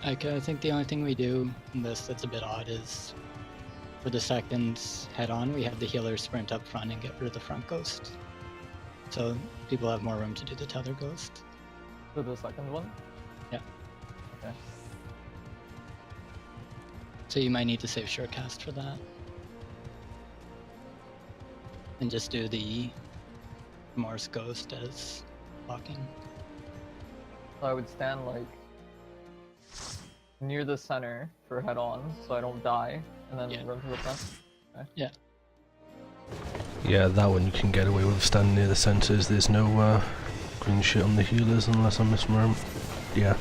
I think the only thing we do in this that's a bit odd is for the second head-on, we have the healer sprint up front and get rid of the front ghost. So people have more room to do the tether ghost. For the second one? Yeah. Okay. So you might need to save short cast for that. And just do the Morse ghost as blocking. So I would stand like near the center for head on so I don't die, and then run to the front. Okay. Yeah. Yeah, that one you can get away with standing near the centres. There's no green shit on the healers unless I misremember. Yeah.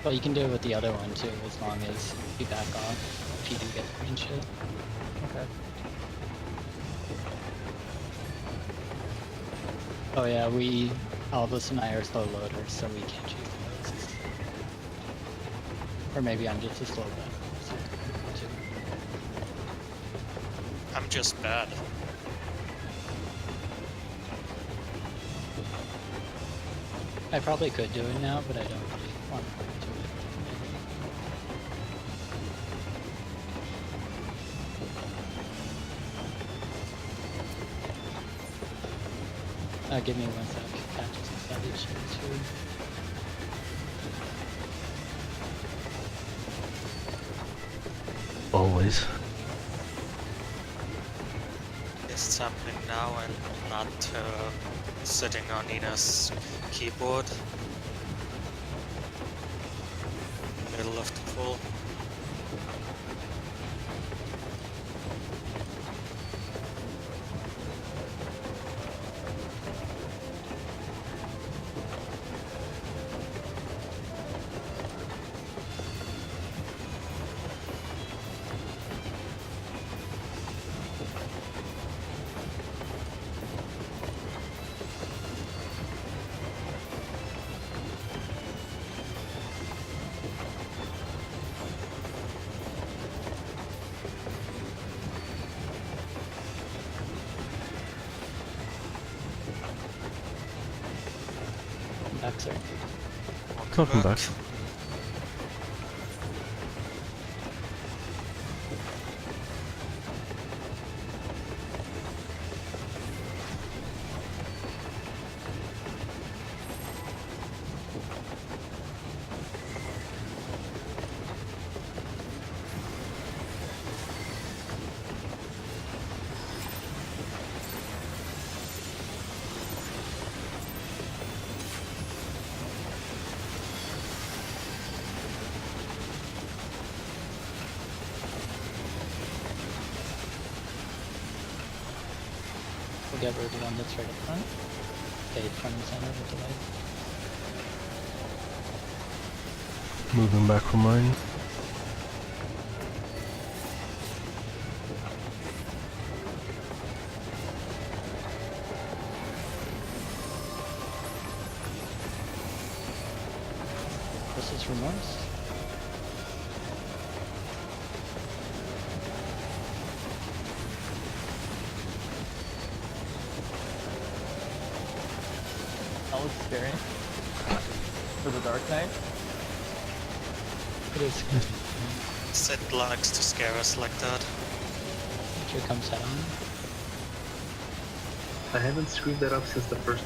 Well, you can do it with the other one too, as long as you back off if you do get the green shit. Okay. Oh yeah, Albus and I are slow loaders, so we can't choose the ghosts. Or maybe I'm just a slow bet. So too. I'm just bad. I probably could do it now, but I don't really want to do it. Give me 1 sec. Catch some savage too. Always. Is happening now and not sitting on Nina's keyboard. Middle of the pool. Back, sir. Welcome back. We'll get rid of the one that's right up front. Stay front and center with the light. Moving back from mine. This is remorse. That looks scary. For the Dark Knight. It is. Sid likes to scare us like that. Here comes head on. I haven't screwed that up since the first.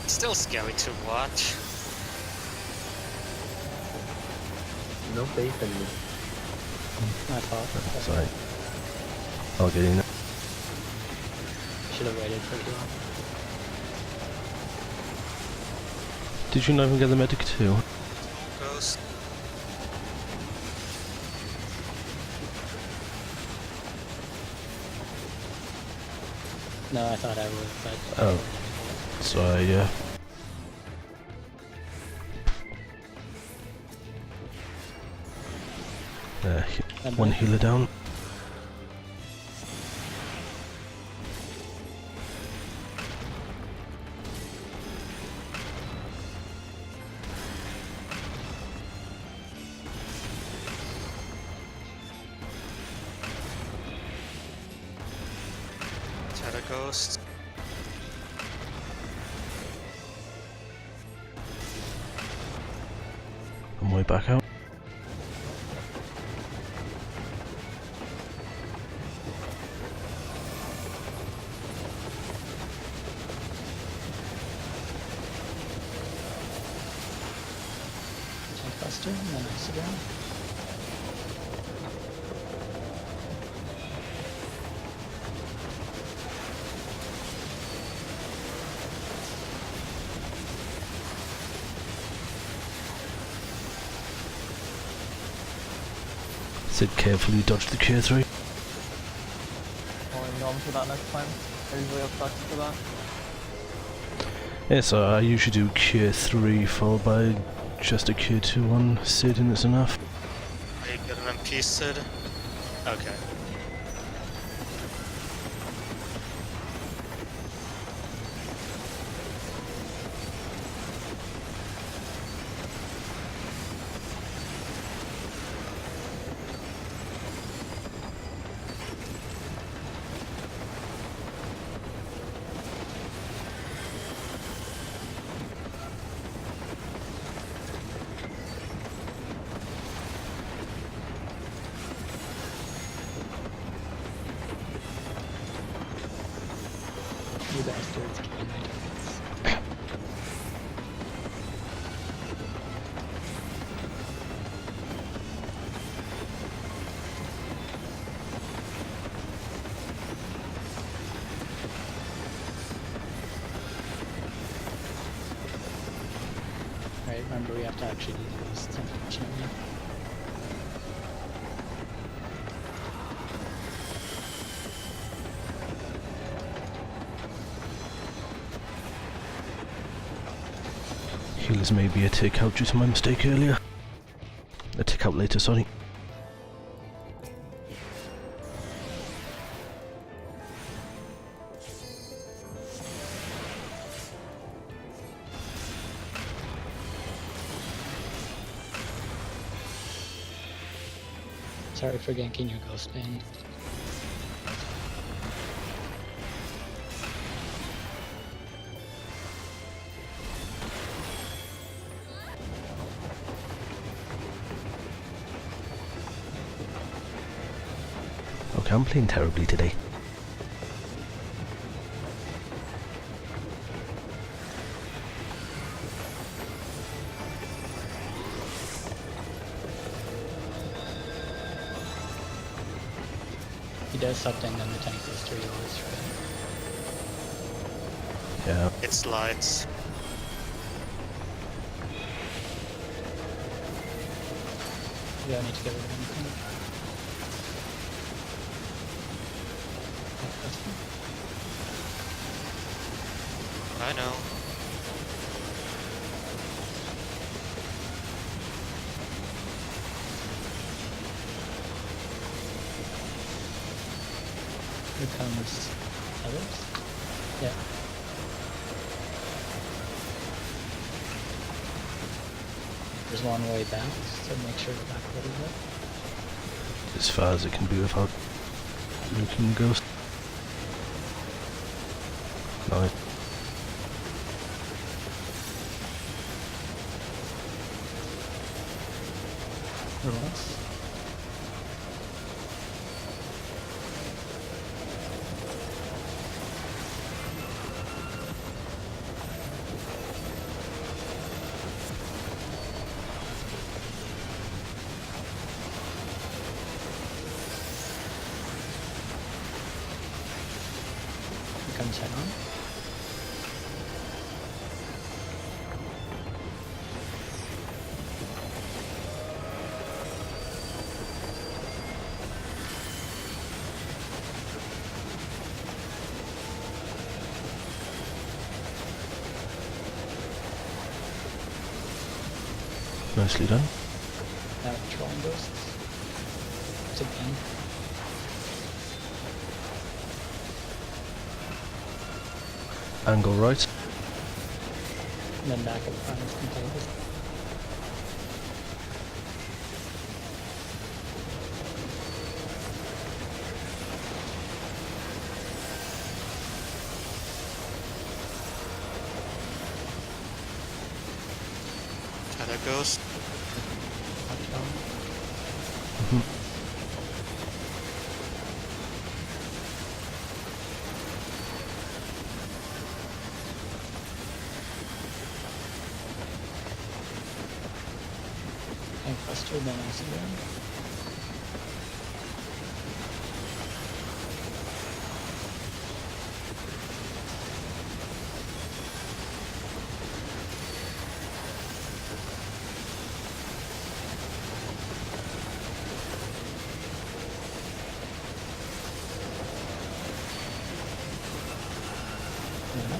It's still scary to watch. No faith in me. My fault. Sorry. I'll get in. Should have waited for you. Did you not even get the medic too? Ghost. No, I thought I would, but... Oh. Sorry, yeah. One healer down. Tether ghost. back out. Tank Buster, and then Isogram. Sid carefully dodged the cure 3. I'll ignore him for that next time. I usually have sucks for that. Yeah, so I usually do cure 3 followed by just a cure 2 on Sid, and it's enough. Are you getting MP, Sid? Okay. You bastards killing my targets. Right, remember we have to actually do these, unfortunately. Healers may be a tick out due to my mistake earlier. A tick out later, sorry. Sorry for ganking your Ghost Bane. Okay, I'm playing terribly today. He does something on the Tank Buster, you always try. Yeah. It slides. You don't need to get rid of anything. Tank Buster. I know. Here comes others. Yeah. There's one way back, so make sure to back a little bit. As far as it can be without making ghost. Nice. Relax. Here comes head on. Nicely done. Now trolling ghosts. It's a pain. Angle right. And then back up front is completely. Tether Ghost. Tank Buster, then Accident. Yeah.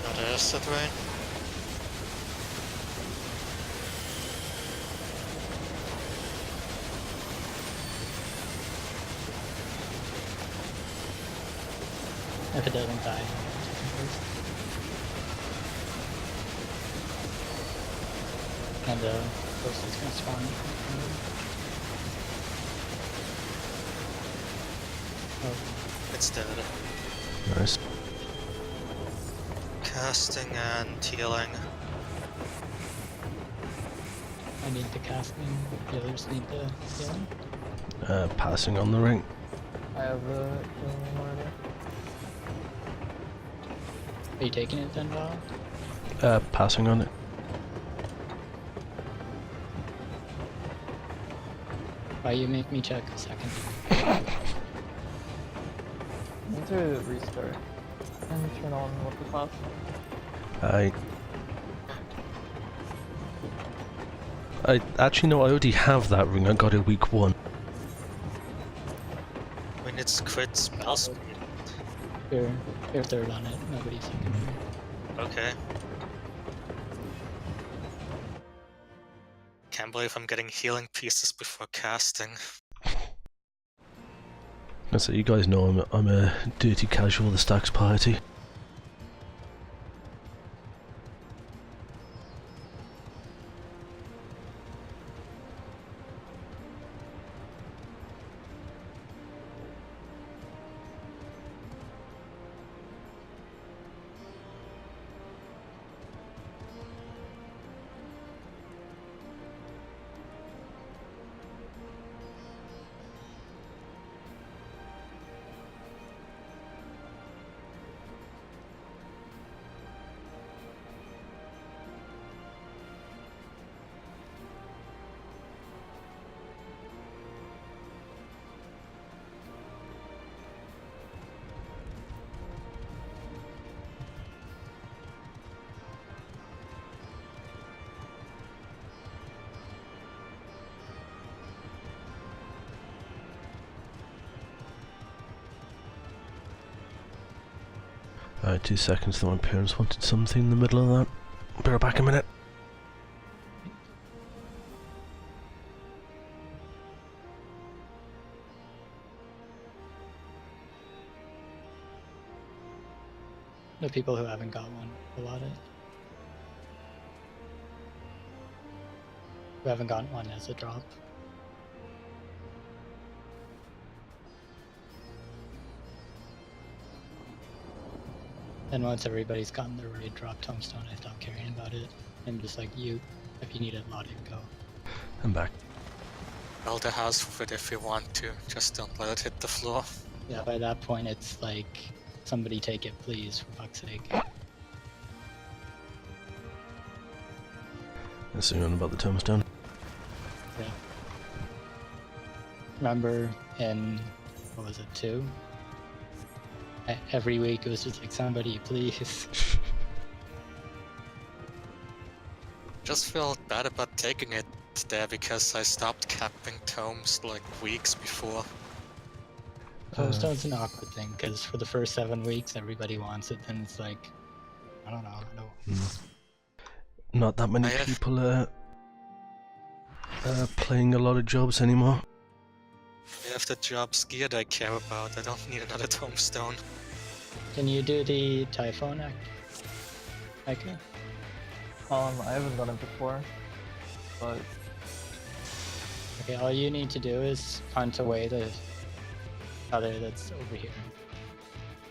Another acid rain. If it doesn't die. And Ghost is gonna spawn. Oh, It's dead. Nice. Casting and healing. I need the casting, the others need the healing. Passing on the ring. I have the healing already. Are you taking it then, Val? Passing on it. Why you make me check a second? I need to restart and turn on what the class. I actually know I already have that ring. I got it week 1. When it's crit spell speed. You're third on it, nobody's second. Okay. Can't believe I'm getting healing pieces before casting. So you guys know I'm a dirty casual of the Stacks party. Alright, 2 seconds, though my parents wanted something in the middle of that. Be right back in a minute. The people who haven't got one allot it. Who haven't gotten one as a drop. And once everybody's gotten their raid drop tombstone, I stop caring about it. And just like you, if you need it, lot it, go. I'm back. Build a house with it if you want to, just don't let it hit the floor. Yeah, by that point it's like, somebody take it please, for fuck's sake. Let's see on about the tombstone. Yeah. Remember in, what was it, 2? Every week it was just like, somebody please. Just felt bad about taking it there because I stopped capping tomes like weeks before. Tombstone's an awkward thing, because for the first 7 weeks everybody wants it, then it's like, I don't know. Not that many people are playing a lot of jobs anymore. I have the jobs geared I care about, I don't need another tombstone. Can you do the Typhoon act? Okay. I haven't done it before, but Okay, all you need to do is hunt away the other that's over here.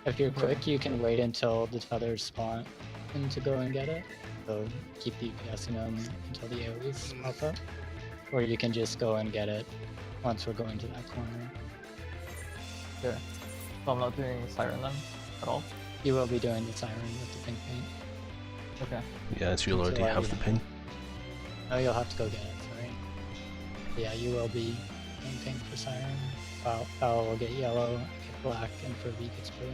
If you're Okay. quick, you can wait until the tethers spawn and to go and get it. So keep DPSing them until the AoEs pop up. Or you can just go and get it once we're going to that corner. Okay. So I'm not doing Siren then at all? You will be doing the siren with the pink paint. Okay. Yeah, so you'll already So I have the would- ping. Oh, you'll have to go get it, sorry. Yeah, you will be doing pink for siren. Foul will get yellow, get black, and Furby gets blue.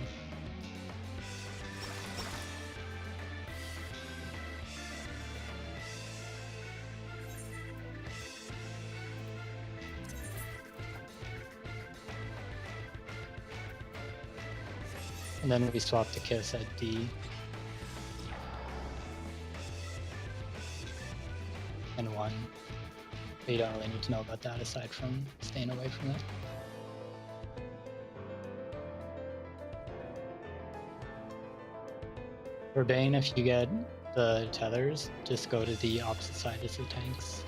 And then we swap to Kiss at D. And 1. But you don't really need to know about that aside from staying away from it. For Bane, if you get the tethers, just go to the opposite side as the tanks.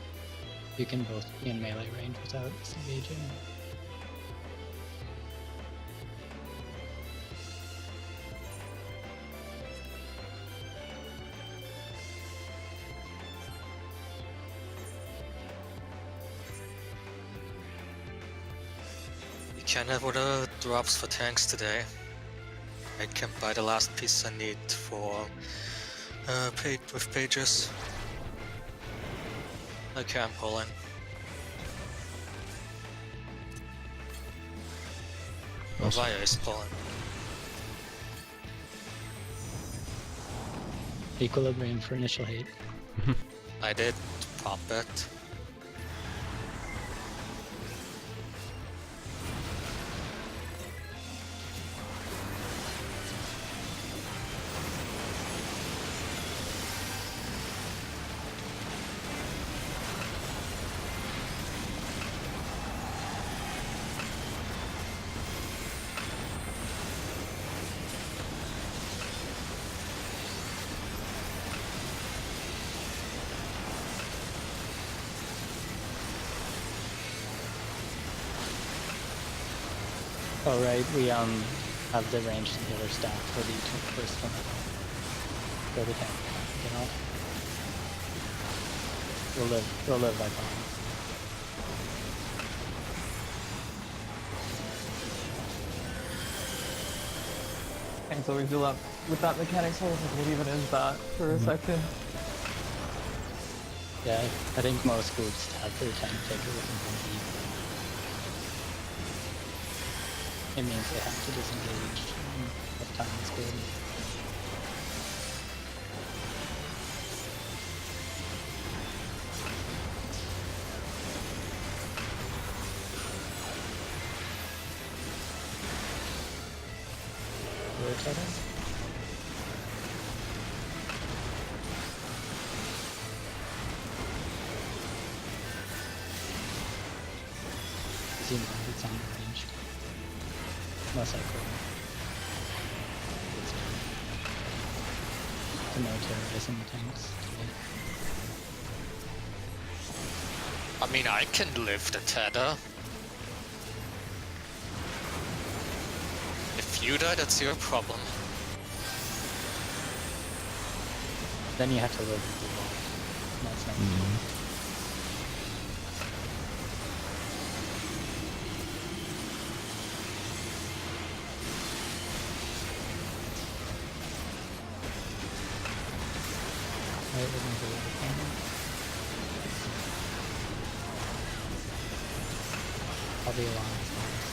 You can both be in melee range without disengaging. You can have other drops for tanks today. I can buy the last piece I need for with pages. Okay, I'm pulling. Awesome. Via is pulling. Equilibrium for initial hate. I did pop it. Oh right, we have the ranged healer stack for the first one. Go to tank. Get off. We'll live by bombs. And so we do that with that mechanic, so I was like, what even is that for a second? Yeah, I think most groups have their tank taker with them deep. It means they have to disengage. That time is good. Where tether? Zoom out, it's on range. Unless I could. To no terrorizing the tanks. I mean, I can lift the tether. If you die, that's your problem. Then you have to live with the wall. That's not Right, we're gonna go with the corner. I'll be along as long as.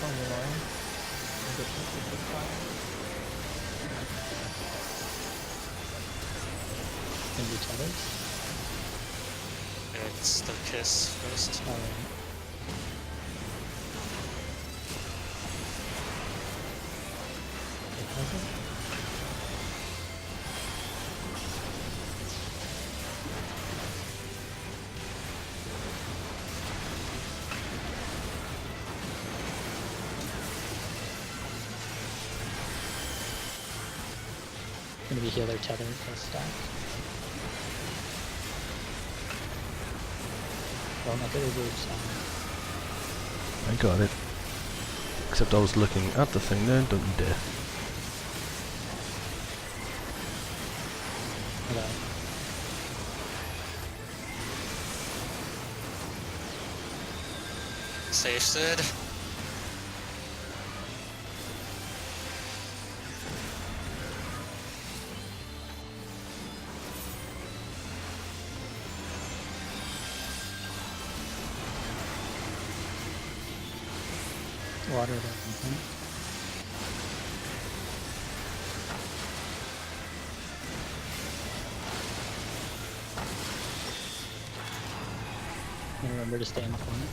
Oh, you're annoying. I get this fine. Gonna do tethers. It's the kiss first. Alright. Gonna be healer tether plus stack. Don't look at the group sound. I got it. Except I was looking at the thing there, don't you dare. Okay. Safe, Sid. Water that component. And remember to stay in the corner.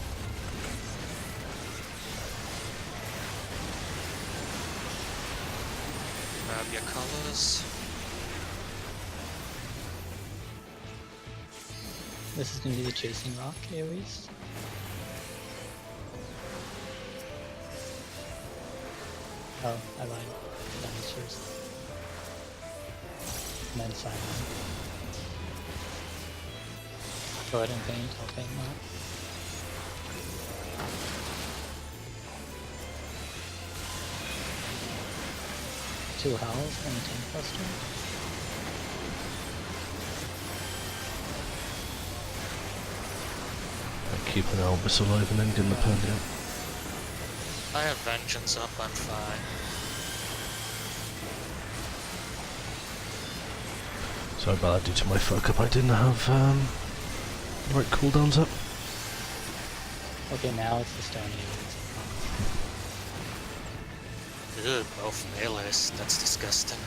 Grab your colors. This is gonna be the chasing rock AoEs. Oh, I lied. That was first. And then silent. Go ahead and paint, I'll paint that. Two howls and a tank cluster. Keep an Albus alive and then getting the plant out. I have vengeance up, I'm fine. Sorry about that due to my fuck up, I didn't have the right cooldowns up. Okay, now it's the stone AoEs. Ew, both melees, that's disgusting.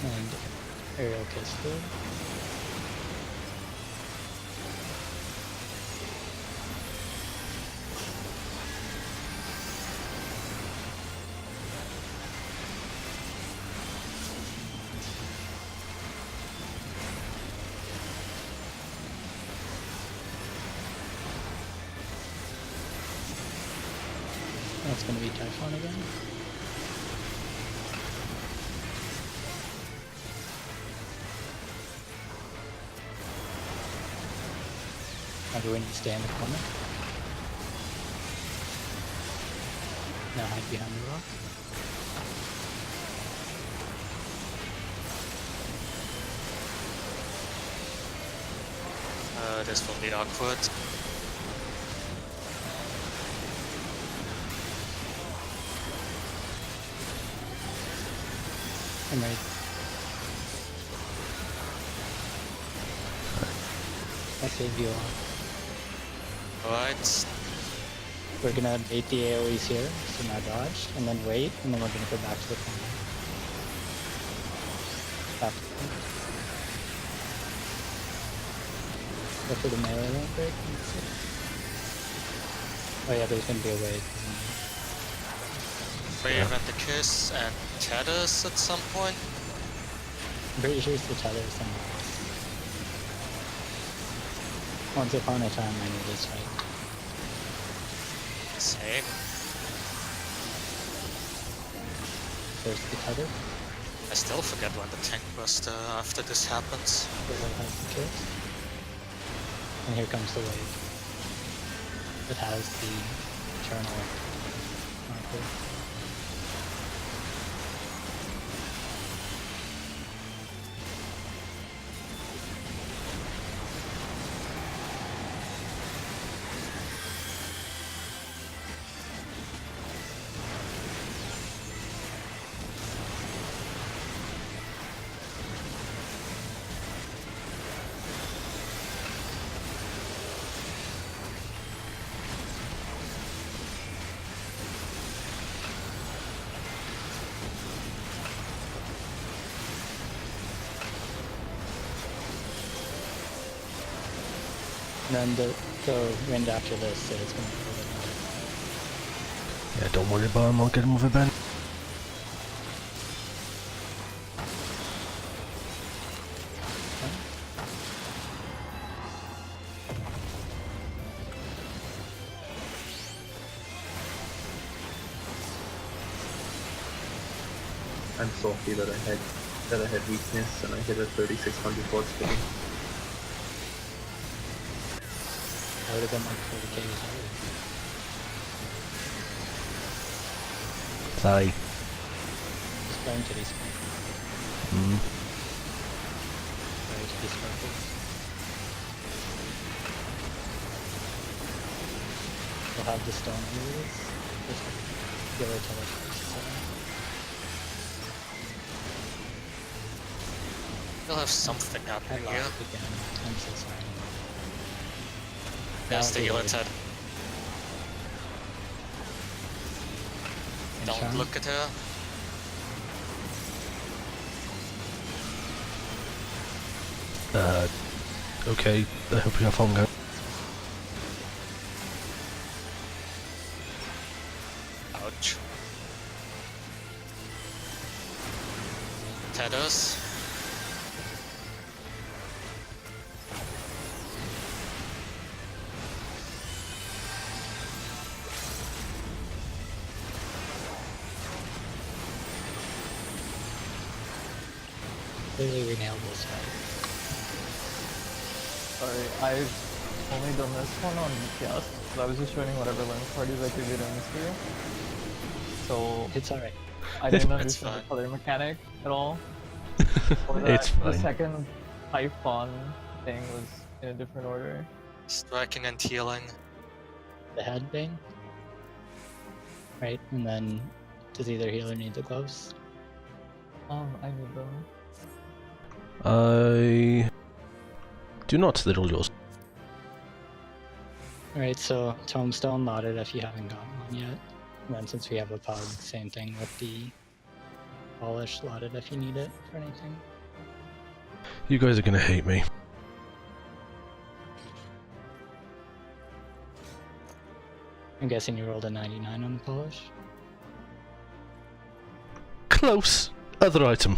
And aerial kiss field. That's gonna be Typhon again. Everyone stay in the corner. Now hide behind the rock. This will be awkward. I'm ready. I saved you all. Alright. We're gonna bait the AoEs here, so now dodge, and then wait, and then we're gonna go back to the corner. Back to the corner. Go for the melee link break. Oh yeah, there's gonna be a wave. Brave and the Kiss and Tatters at some point. I'm pretty sure it's the tether somewhere else. Once upon a time I knew this fight. Same. There's the tether. I still forget when the tank buster after this happens. The wave has the kiss. And here comes the wave. It has the eternal marker. And then the wind after this is going to be a little bit. Yeah, don't worry about him, I'll get him with a bend. I'm salty that I had weakness and I hit a 3600 blood spitting. I would have been like 40k higher. Sorry. Just going to these points. Mm. Going to these circles. We'll have the stone areas. Just healer teleports, so. We'll have something I happening here. lost again. I'm so sorry. There's the Now healer the- Ted. and Don't Sean? look at her. Okay, I hope you have fun, guys. Ouch. Tedders. Clearly we nailed this fight. Sorry, I've only done this one on PS, because I was just joining whatever learning parties I could get into. So It's alright. I didn't It's understand fine. the color mechanic at all. Or It's that the fine. second Typhon thing was in a different order. Striking and healing. The head bang. Right, and then does either healer need the gloves? I need them. I do not little yours. Alright, so Tombstone loaded if you haven't gotten one yet. And then since we have a pug, same thing with the polish loaded if you need it for anything. You guys are gonna hate me. I'm guessing you rolled a 99 on the polish? Close. Other item.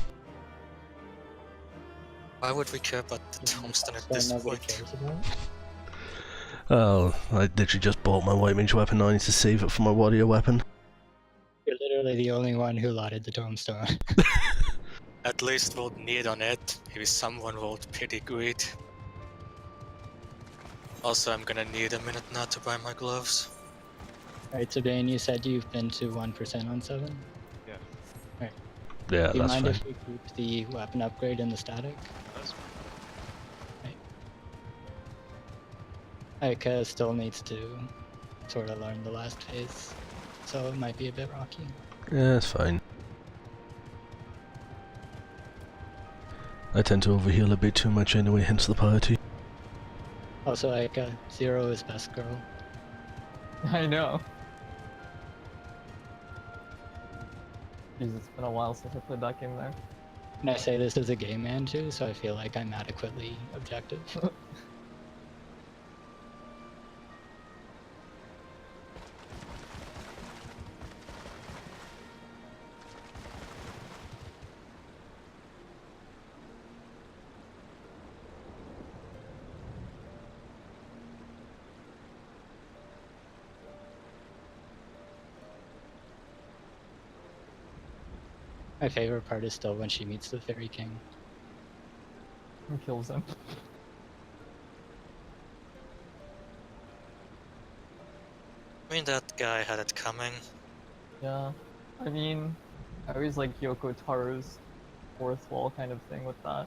Why would we care about the tombstone at That this nobody point? cares about. Oh, I literally just bought my white mage weapon. Now I need to save it for my warrior weapon. You're literally the only one who loaded the Tombstone. At least rolled need on it. Maybe someone rolled pity greed. Also, I'm gonna need a minute now to buy my gloves. Alright, so Bane, you said you've been to 1% on 7? Yeah, Do you that's mind fine. if we keep the weapon upgrade in the static? Right. Still needs to sort of learn the last phase, so it might be a bit rocky. Yeah, it's fine. I tend to overheal a bit too much anyway, hence the piety. Also, Zero is best girl. I know. Jeez, it's been a while since I played that game there. And I say this as a game man too, so I feel like I'm adequately objective. My favorite part is still when she meets the Fairy King. And kills him. I mean, that guy had it coming. Yeah. I mean, I always like Yoko Taro's fourth wall kind of thing with that.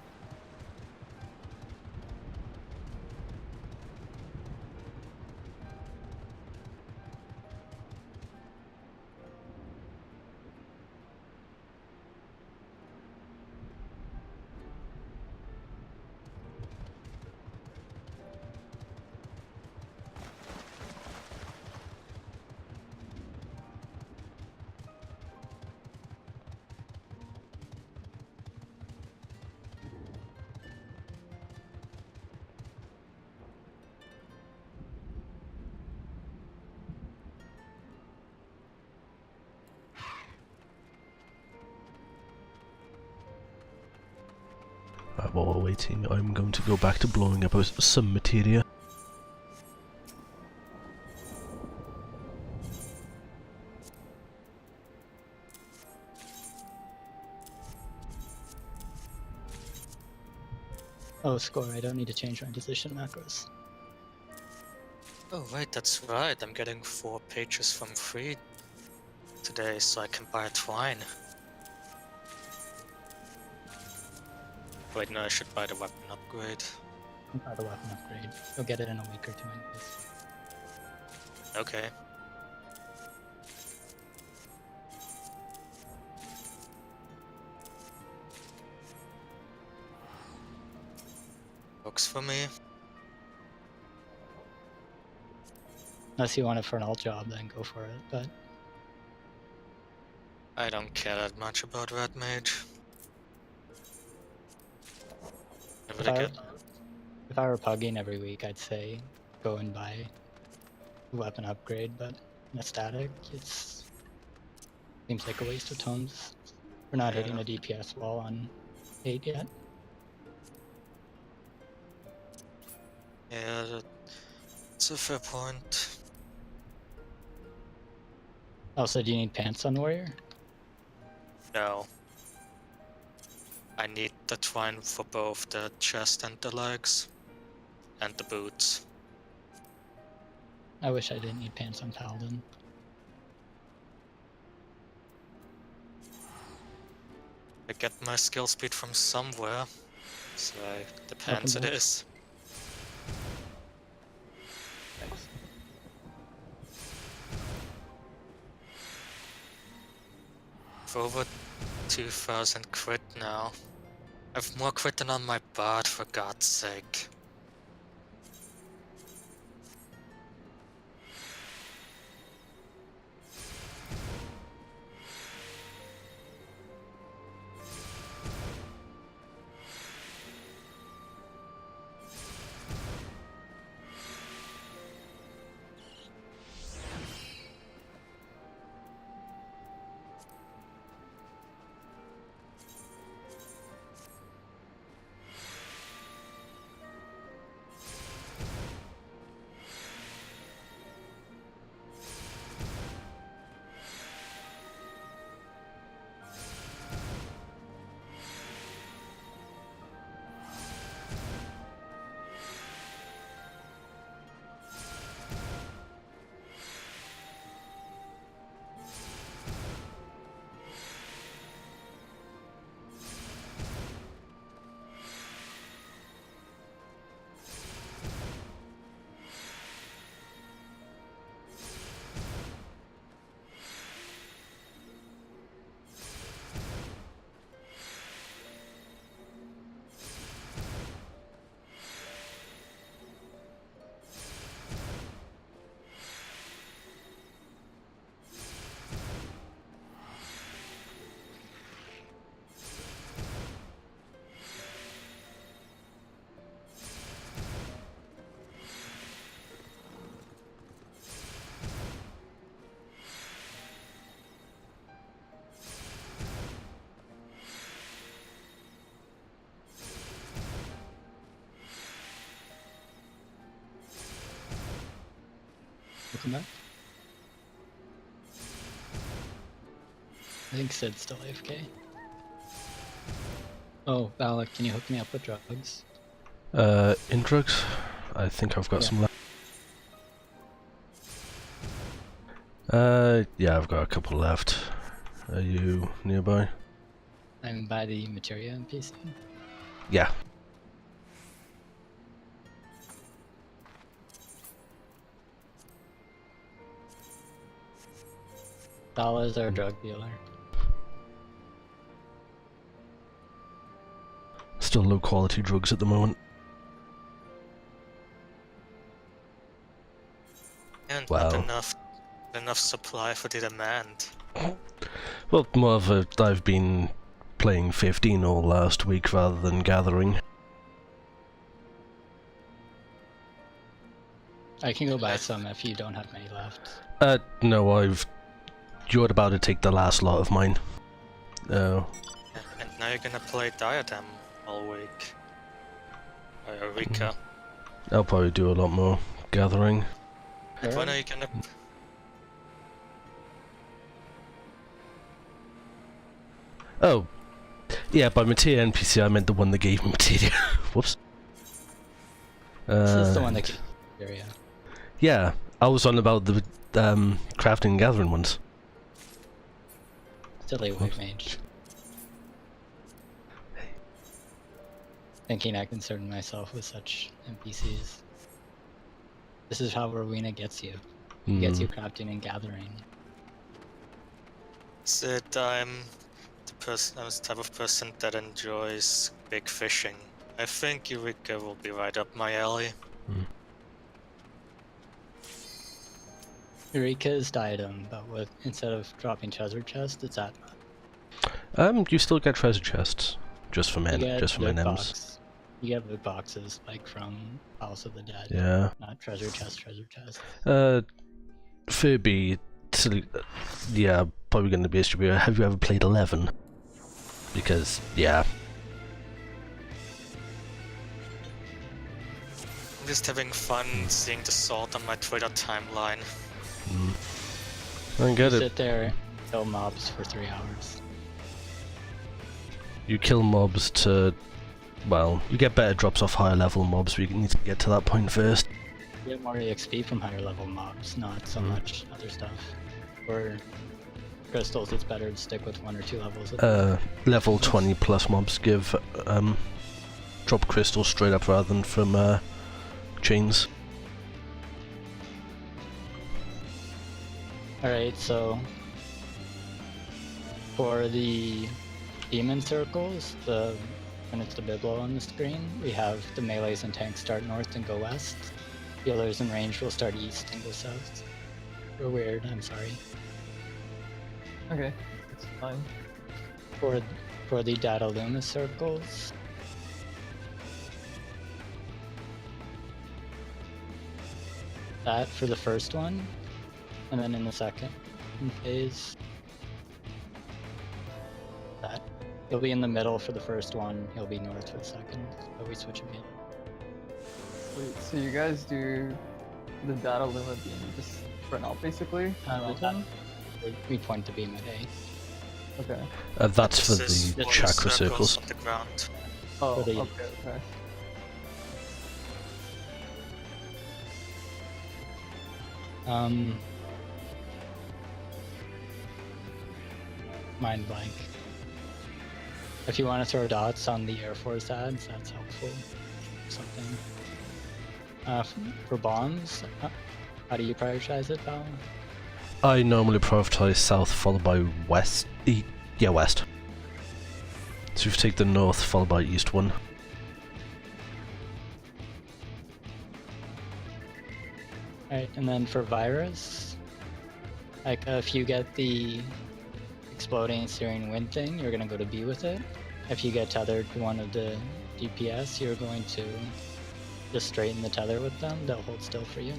While we're waiting, I'm going to go back to blowing up some materia. Oh, score, I don't need to change my position macros. Oh, right, that's right. I'm getting 4 pages from free today, so I can buy a twine. Wait, no, I should buy the weapon upgrade. Buy the weapon upgrade. You'll get it in a week or two anyways. Okay. Works for me. Unless you want it for an alt job, then go for it, but I don't care that much about Red Mage. Never if I, get. if I were pugging every week, I'd say go and buy a weapon upgrade, but in a static, it's seems like a waste of tomes. We're not hitting Yeah. a DPS wall on 8 yet. Yeah, that's a fair point. Also, do you need pants on the warrior? No. I need the twine for both the chest and the legs. And the boots. I wish I didn't need pants on paladin. I get my skill speed from somewhere. So the pants it bolts. is. Thanks. For over 2000 crit now. I've more crit than on my bard, for God's sake. Welcome back. I think Sid's still AFK. Oh, Valak, can you hook me up with drugs? In drugs? I think I've got Yeah. some left. Yeah, I've got a couple left. Are you nearby? I'm by the materia NPC. Yeah. Dala's our drug dealer. Still low quality drugs at the moment. And Wow. not enough supply for the demand. Well, more of a, I've been playing 15 all last week rather than gathering. I can go buy some if you don't have many left. No, you're about to take the last lot of mine. And now you're gonna play Diadem all week. Or Eureka. I'll probably do a lot more gathering. And when are you gonna... Oh, yeah, by Materia NPC I meant the one that gave me Materia. Whoops. This is the one that keeps area. Yeah, I was on about the crafting and gathering ones. Silly white mage. Thinking I concern myself with such NPCs. This is how Rowena gets you. Gets you crafting and gathering. Said I'm the type of person that enjoys big fishing. I think Eureka will be right up my alley. Eureka's diadem, but with instead of dropping treasure chest, it's at You still get treasure chests, just for men, just for loot NMs. box. You get loot boxes like from House of the Dead. Yeah. Not treasure chest, treasure chest. Furby, yeah, probably going to be a distributor. Have you ever played 11? Because, yeah. I'm just having fun seeing the salt on my Twitter timeline. I get it. Sit there, kill mobs for 3 hours. You kill mobs to, well, you get better drops off higher level mobs, but you need to get to that point first. You get more EXP from higher level mobs, not so much other stuff. For crystals, it's better to stick with 1 or 2 levels. Level 20 plus mobs give drop crystals straight up rather than from chains. Alright, so for the demon circles, when it's the biblo on the screen, we have the melees and tanks start north and go west. Healers and range will start east and go south. We're weird, I'm sorry. Okay, it's fine. For the data luma circles, that for the first one, and then in the second phase, that he'll be in the middle for the first one, he'll be north for the second, but we switch him in. Wait, so you guys do the data luma beam just for now, basically? We point the beam at A. Okay. That's for This is the for chakra circles. on the ground. Oh, the- okay. Mind blank. If you want to throw dots on the Air Force ads, that's helpful. Something. For bombs, how do you prioritize it, Val? I normally prioritize south followed by west. Yeah, west. So if you take the north followed by east one. Alright, and then for virus, like if you get the exploding searing wind thing, you're gonna go to B with it. If you get tethered to one of the DPS, you're going to just straighten the tether with them. They'll hold still for you.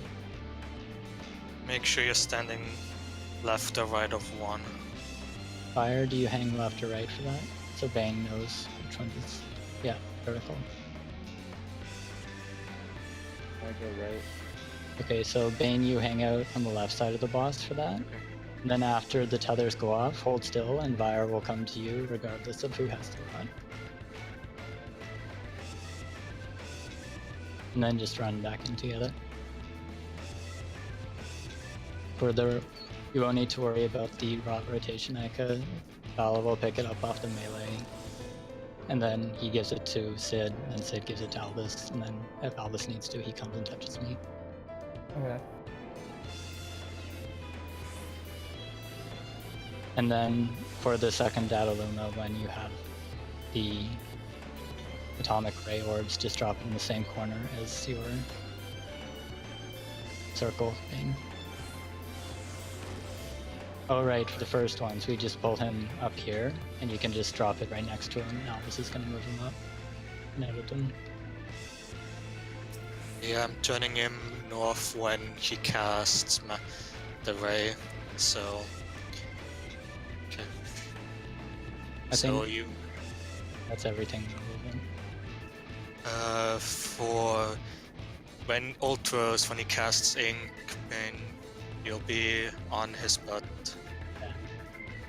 Make sure you're standing left or right of one. Fire, do you hang left or right for that? So Bang knows which one is. Yeah, vertical. I go right. Okay, so Bane, you hang out on the left side of the boss for that. And then after the tethers go off, hold still, and Vire will come to you regardless of who has to run. And then just run back in together. You won't need to worry about the rot rotation Ica. Vala will pick it up off the melee. And then he gives it to Sid, and Sid gives it to Albus, and then if Albus needs to, he comes and touches me. Okay. And then for the second data luma, when you have the atomic ray orbs, just drop in the same corner as your circle thing. Oh right, for the first ones, we just pull him up here, and you can just drop it right next to him, and Albus is gonna move him up and edit him. Yeah, I'm turning him north when he casts the ray, so... Okay. I So think you... that's everything we're moving. For... When Ultros, when he casts Ink, and you'll be on his butt.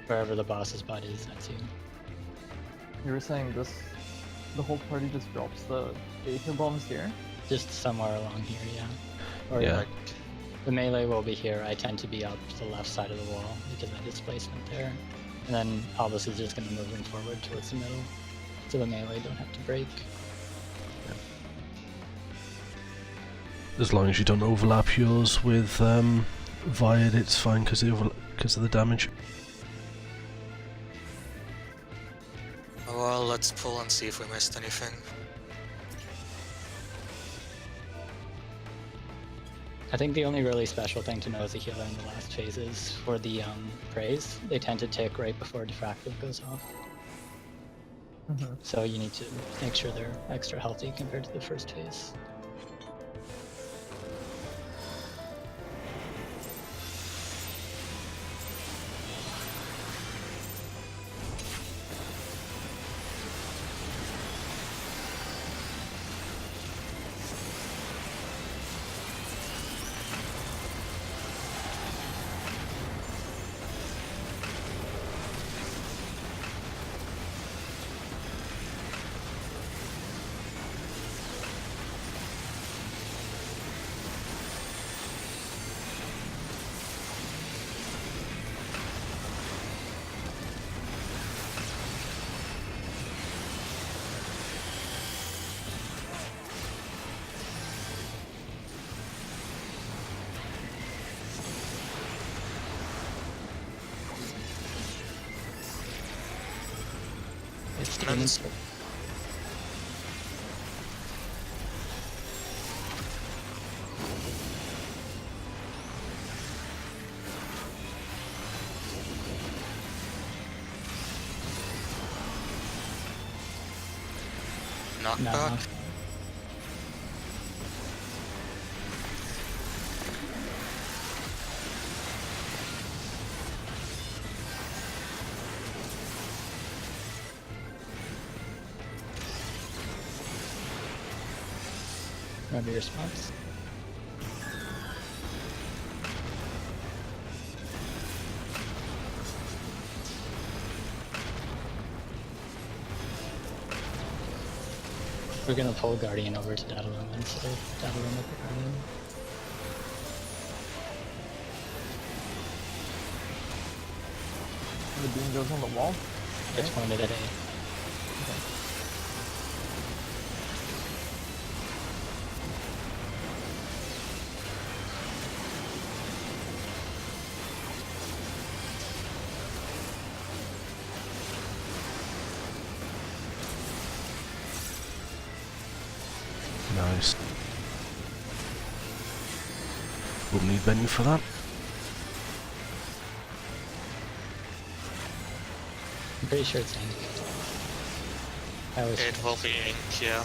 Wherever the boss's butt is, that's you. You were saying the whole party just drops the Aether bombs here? Just somewhere along here, yeah. Or Yeah. like the melee will be here. I tend to be up the left side of the wall because of my displacement there. And then Albus is just going to move them forward towards the middle, so the melee don't have to break. As long as you don't overlap yours with Viad, it's fine because of the damage. Well, let's pull and see if we missed anything. I think the only really special thing to know as a healer in the last phase is for the praise, they tend to tick right before diffractive goes off. So you need to make sure they're extra healthy compared to the first phase. It's Nice. Knockback. No. Remember your response. We're gonna pull Guardian over to Datalum instead of Datalum with the Guardian. The beam goes on the wall. It's pointed at A. Nice. Won't need Benny for that. I'm pretty sure it's ink. I always It will be ink, yeah.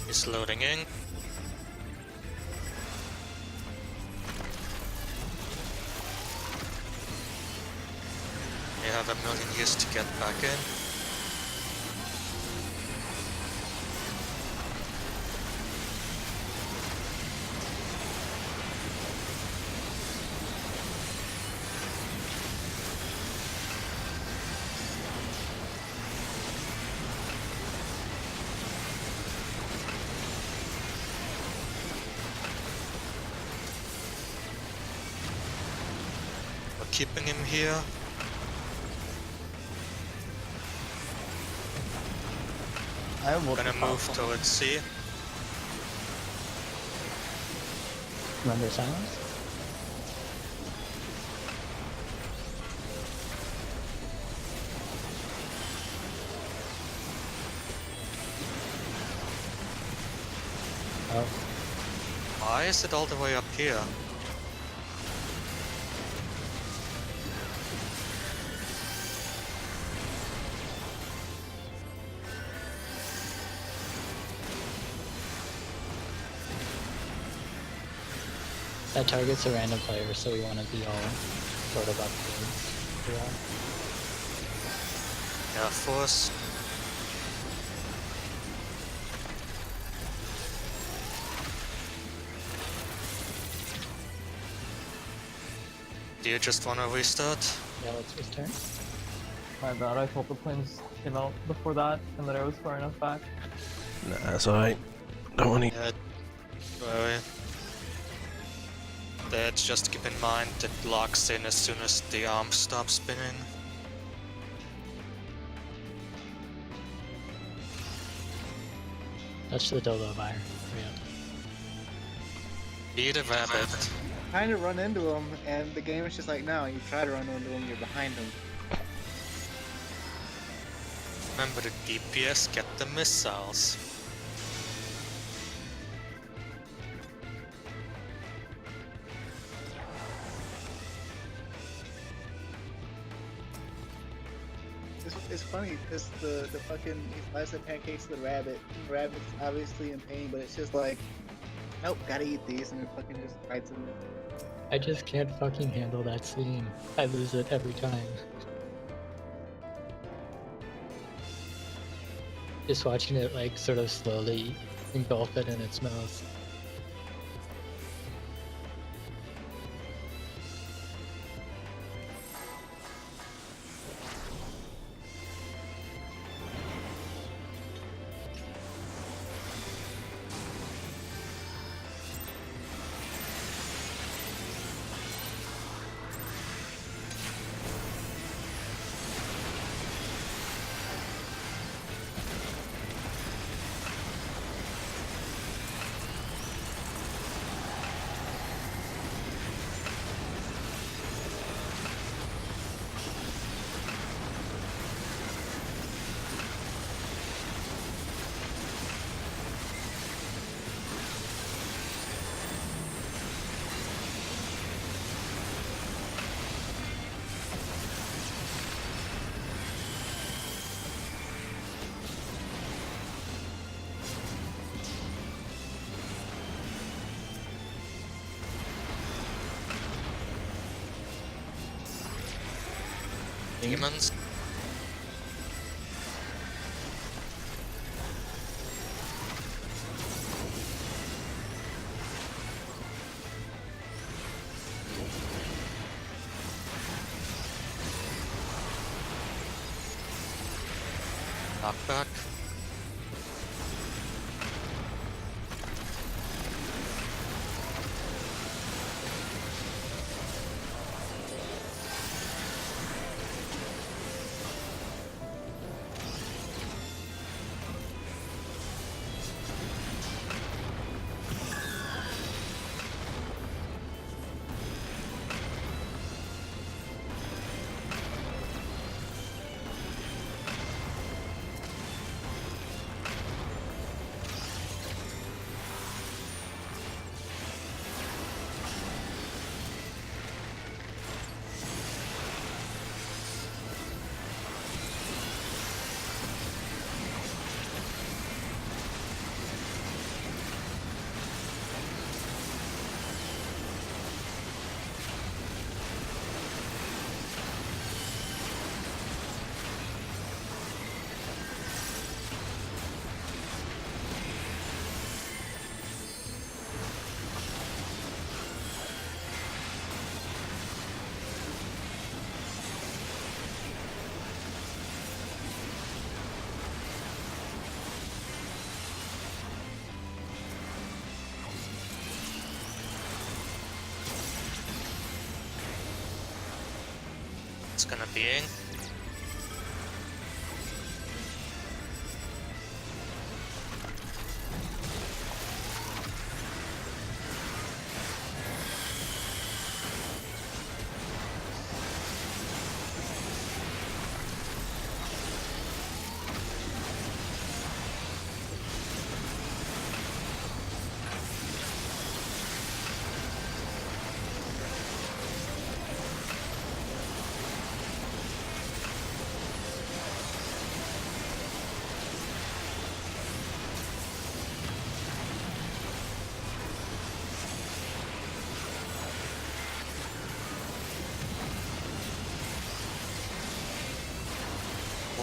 It's loading in. You have a million years to get back in. We're keeping him here. I have water Gonna move towards C. remember silence. Oh, Why is it all the way up here? that target's a random player, so we want to be all sort of up towards the wall. Yeah, force. Do you just wanna restart? Yeah, let's restart. My bad, I thought the planes came out before that and that I was far enough back. Nah, that's alright. Don't want to. Yeah, worry. That's just keep in mind it locks in as soon as the arm stops spinning. Touch the Dodo Fire. Be the rabbit. Trying to run into him, and the game is just like, no, you try to run into him, you're behind him. Remember the DPS, get the missiles. It's funny because the fucking he flies the pancakes to the rabbit. The rabbit's obviously in pain, but it's just like, nope, gotta eat these, and it fucking just bites him. I just can't fucking handle that scene. I lose it every time. Just watching it like sort of slowly engulf it in its mouth. Demons. Knockback. It's gonna be in.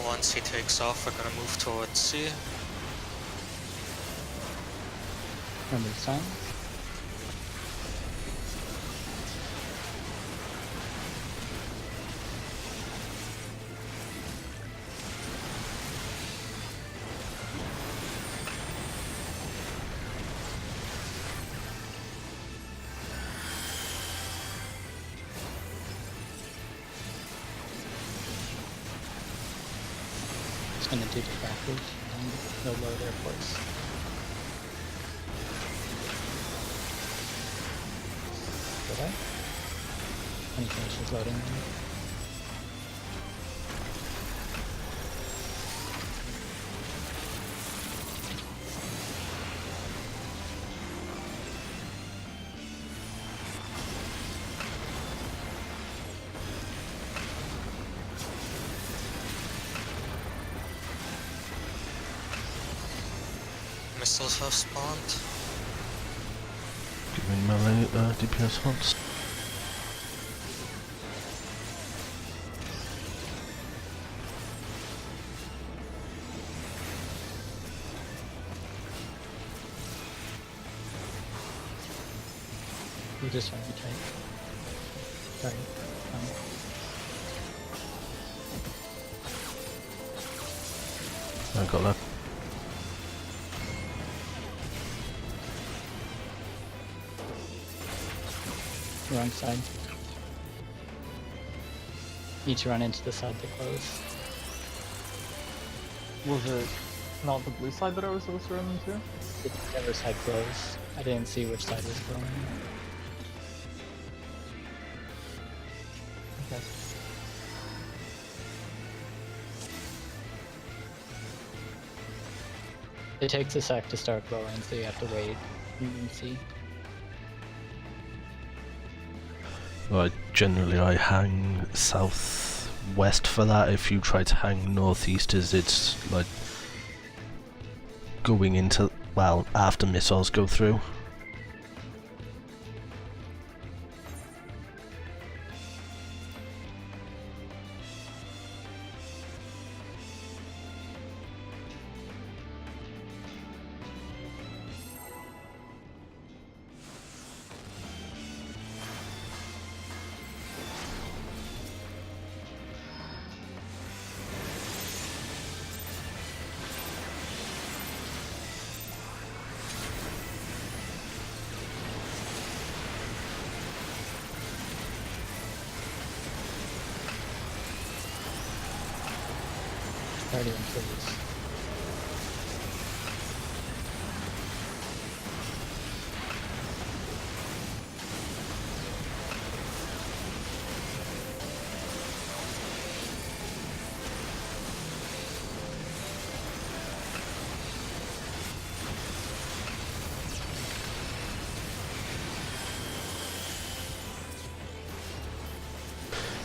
Once he takes off, we're gonna move towards C. Remember sign. Just gonna do defractive and no load air force. Did I? When he finishes loading then. Missiles have spawned. Giving melee DPS hots. You just want to be tight. Sorry. I got that. Wrong side. Need to run into the side to close. Was it not the blue side that I was supposed to run into? Whichever side closed. I didn't see which side was going. Okay. It takes a sec to start blowing, so you have to wait and see. Well, generally I hang southwest for that. If you try to hang northeast, it's like going into, well, after missiles go through. Already in freeze.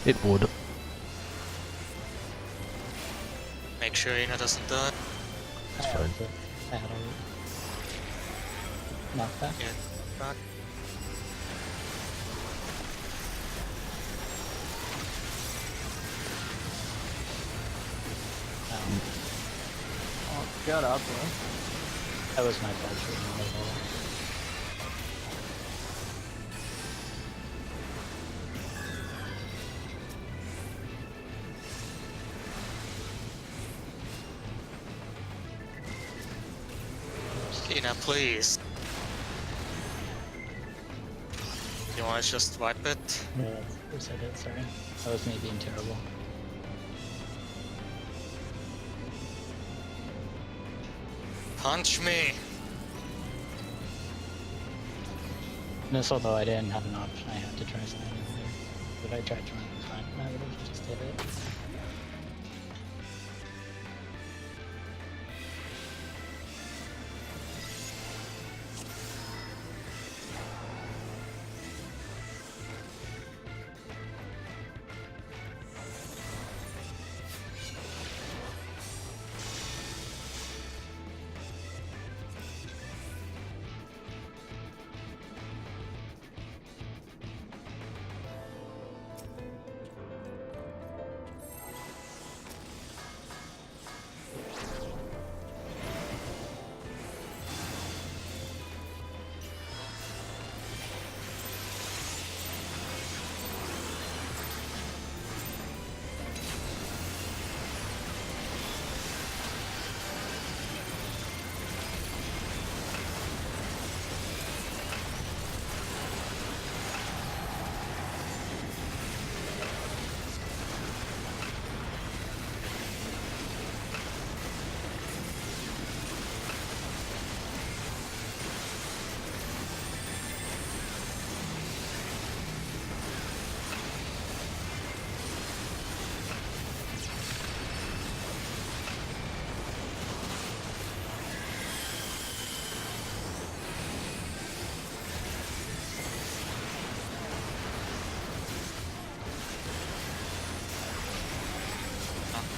It would. Make sure Ina doesn't die. It's fine. I had a knockback. Yeah, back. Oh, get up, man. That was my fault for the middle. Ina, please. You wanna just wipe it? Yeah, that's who said it, sorry. That was me being terrible. Punch me! Missile though, I didn't have an option, I had to try something over there. But I tried to run in front, and I would have just hit it.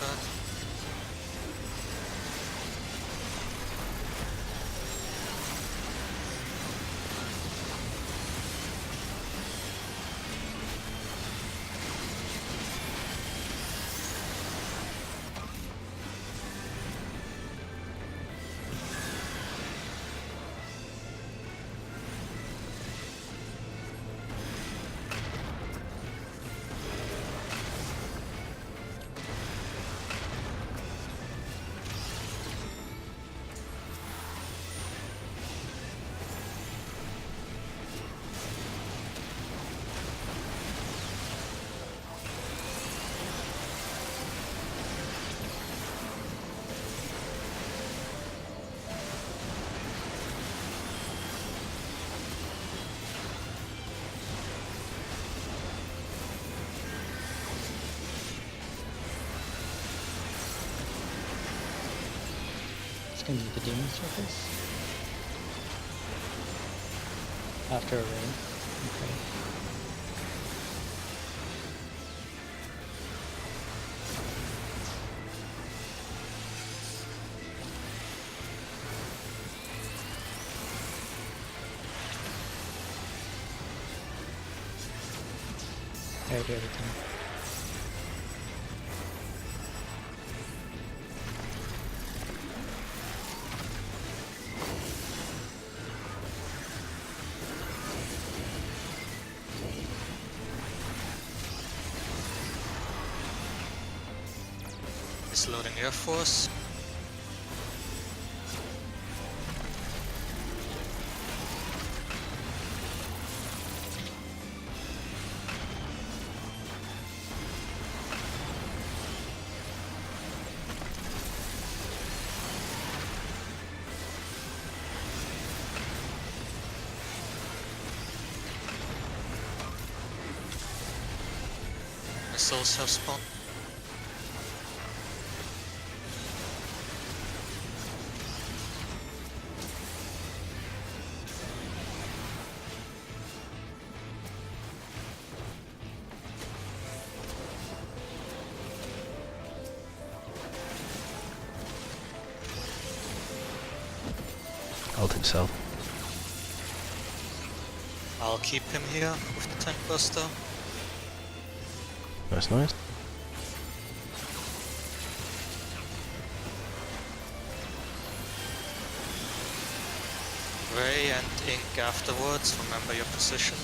bad. It's gonna be the demon surface. After a raid. Okay. I do everything. It's loading Air Force. Missiles have spawned. Ult himself. I'll keep him here with the tank buster. Nice, nice. Ray and Ink afterwards, remember your position.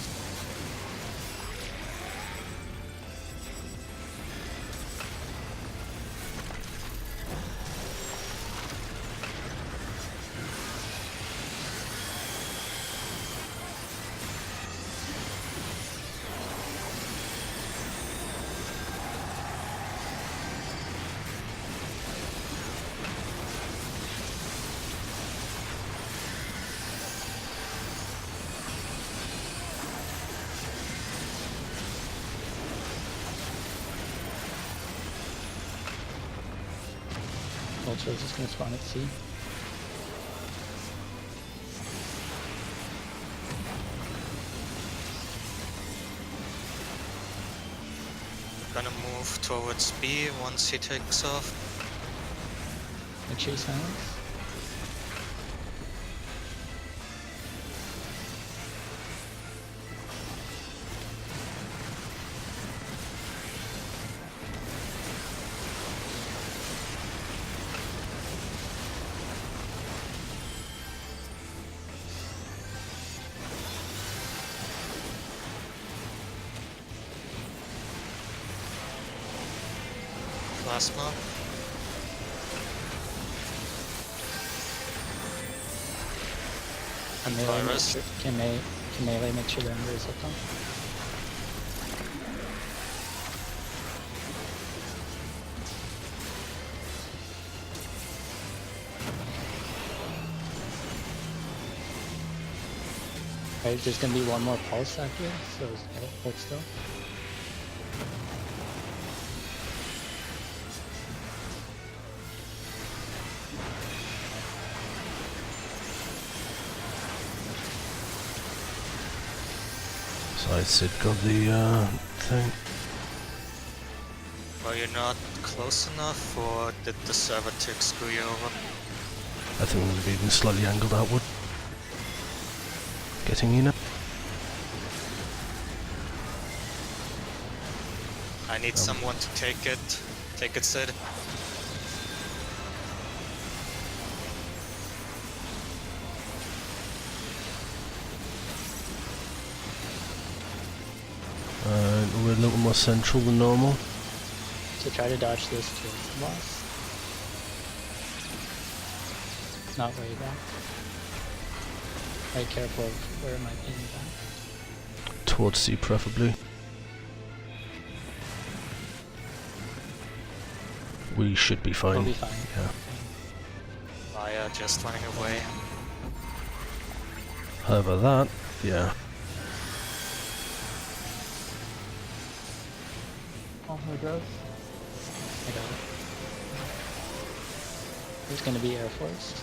Vulture is just gonna spawn at sea. Gonna move towards B once he takes off. Make sure you silence. Plasma. Virus. Can melee make sure the Ember is hooked on? Right, there's gonna be one more pulse after, so hold still. So I Sid got the thing. Were you not close enough, or did the server tick screw you over? I think we've even slightly angled outward. Getting you now. I need someone to take it. Take it, Sid. We're a little more central than normal. So try to dodge this towards the boss. Not way back. Be careful of where it might be in the back. Towards C preferably. We should be fine. We'll be fine. Yeah. Fire just running away. However that, yeah. Oh my gosh. I got it. There's gonna be Air Force.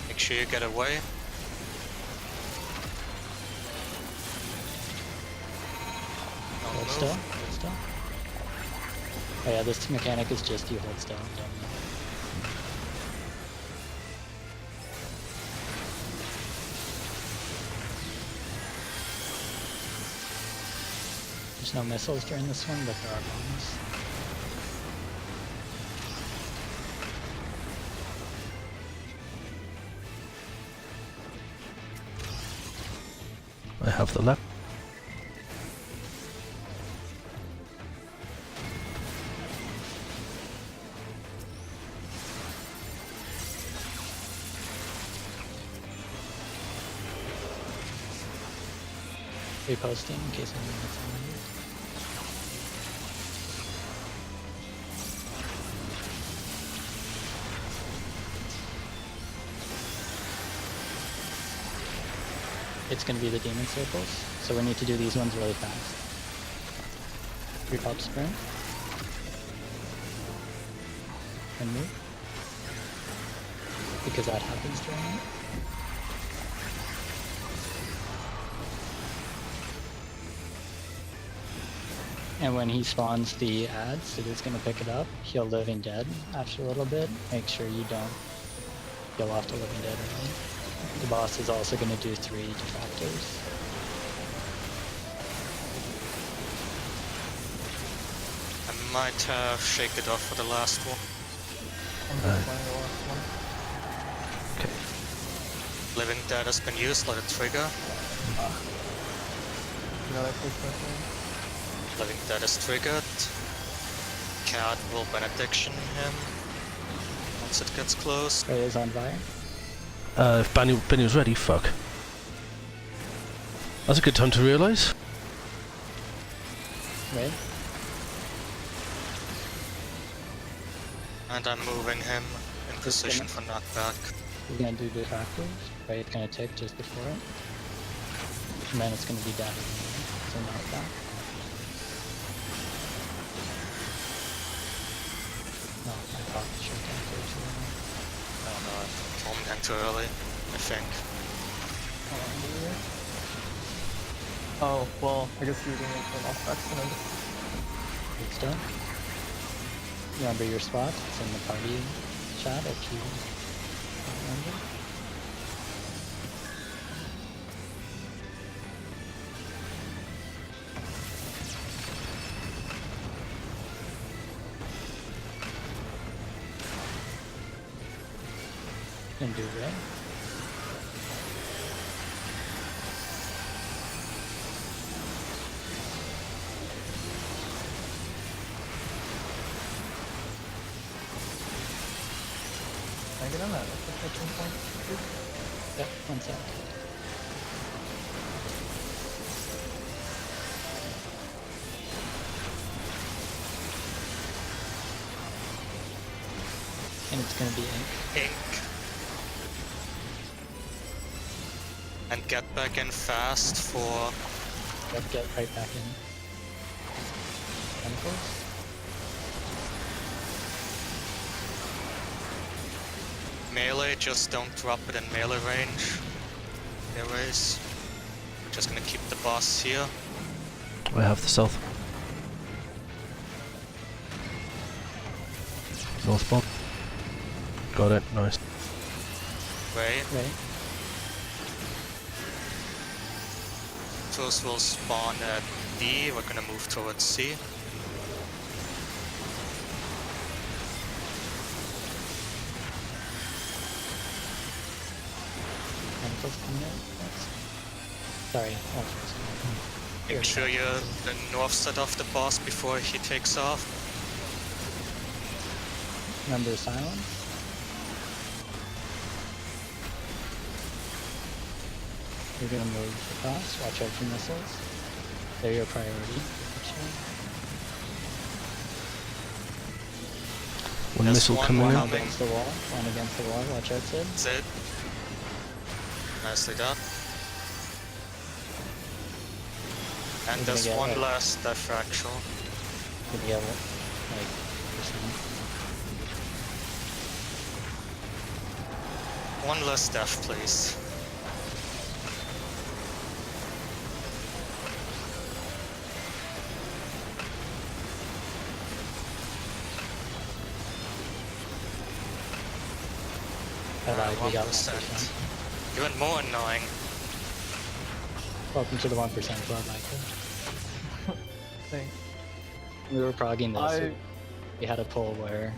Make sure you get away. Don't Hold move. still. Hold still. Oh yeah, this mechanic is just you hold still. Don't move. There's no missiles during this one, but there are bombs. I have the left. Reposting in case anyone gets on. It's going to be the demon circles, so we need to do these ones really fast. Repop sprint. And move. Because that happens during it. And when he spawns the ads, it is going to pick it up. He'll Living Dead after a little bit. Make sure you don't go off to Living Dead early. The boss is also going to do 3 detractors. I might have shake it off for the last one. I'm just playing the last one. Okay. Living Dead has been used, let it trigger. You know that quick question? Living Dead is triggered. Cat will benediction him once it gets close. It is on fire. If Benny was ready, fuck. That's a good time to realise. Right? And I'm moving him in position for knockback. He's going to do detractors. Right? It's going to tick just before it. And then it's going to be dead. So knockback. No, I thought the short Oh no, I told him too early, I think. Oh, well, I guess you didn't turn off accident. Good stuff. Remember your spot. It's in the party chat if you remember. And do red. Can I get on that? That's a touching point. Yep, 1 sec. And it's gonna be ink. Ink. And get back in fast for... Yep, get right back in. Chemicals. melee, just don't drop it in melee range. Anyways, we're just gonna keep the boss here. I have the south. North Bob. Got it, nice. Right. Right. Those will spawn at B. We're gonna move towards C. Chemicals coming in next. Sorry. Make sure you're the north side of the boss before he takes off. Remember silence. You're gonna move across. Watch out for missiles. They're your priority. Actually. One There's missile one coming more in. coming. Against the wall. One against the wall. Watch out, Sid. That's it. Nicely done. And We're gonna there's get one it. last differential. Could be able, like, percent. One less death, please. Alright, we got 1%. 1%. Even more annoying. Welcome to the 1% club, Michael. Thanks. We were progging this. I We had a poll where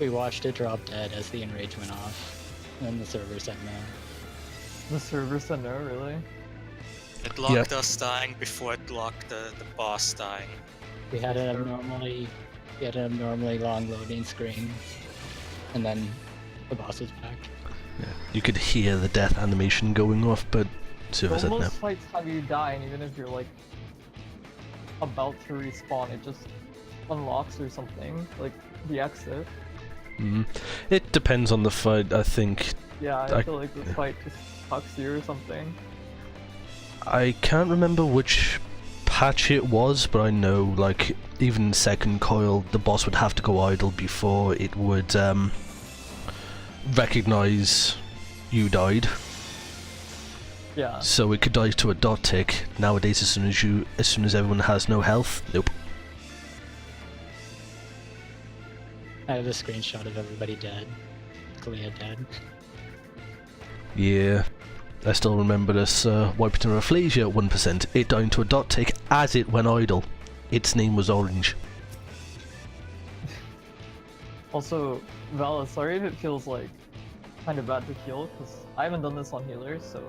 we watched it drop dead as the enrage went off, and then the server said no. the server said no, really. It locked us dying before it locked the boss dying. We had an abnormally long loading screen, and then the boss was back. Yeah. You could hear the death animation going off, but server said no. Most fights have you die, and even if you're like about to respawn, it just unlocks or something, like the exit. It depends on the fight, I think. Yeah, I- I feel like this fight just fucks you or something. I can't remember which patch it was, but I know, like, even second coil, the boss would have to go idle before it would recognize you died. Yeah. So it could die to a dot tick. Nowadays, as soon as everyone has no health, nope. I have a screenshot of everybody dead. Kalia dead. Yeah. I still remember us wiping a Rafflesia at 1%. It died to a dot tick as it went idle. Its name was Orange. Also, Vala, sorry if it feels like kind of bad to heal, because I haven't done this on healers, so...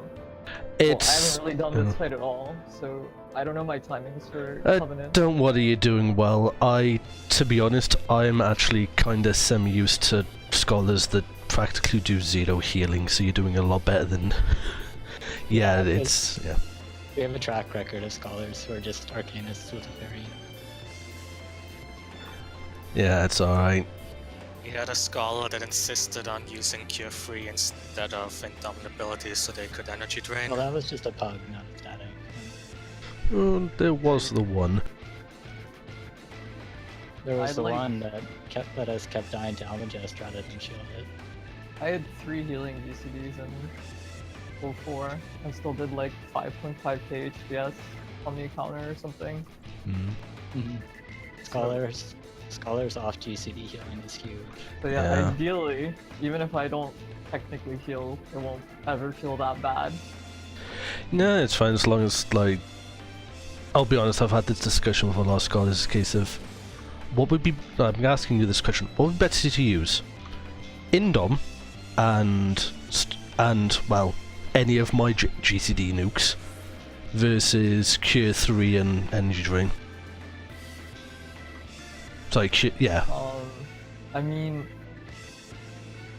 I It's... haven't really done this fight at all, so I don't know my timings for Covenant. Don't worry, you're doing well. To be honest, I'm actually kinda semi-used to scholars that practically do zero healing, so you're doing a lot better than... yeah, Yeah, it's... yeah. We have a track record of scholars who are just arcanists with a very... Yeah, it's alright. We had a scholar that insisted on using Cure Free instead of Indomitability so they could energy drain. Well, that was just a pug, not a static. Well, there was the one. There was I'd the like- one that us kept dying to Almagest rather than shield it. I had 3 healing GCDs in 04. I still did like 5.5k HPS on the encounter or something. Scholars off GCD healing is huge. So yeah, Yeah. ideally, even if I don't technically heal, it won't ever feel that bad. No, it's fine as long as, like... I'll be honest, I've had this discussion with a lot of scholars. It's a case of... What would be... I'm asking you this question. What would be better to use? Indom and well, any of my GCD nukes versus Cure 3 and Energy Drain. Sorry, yeah. I mean,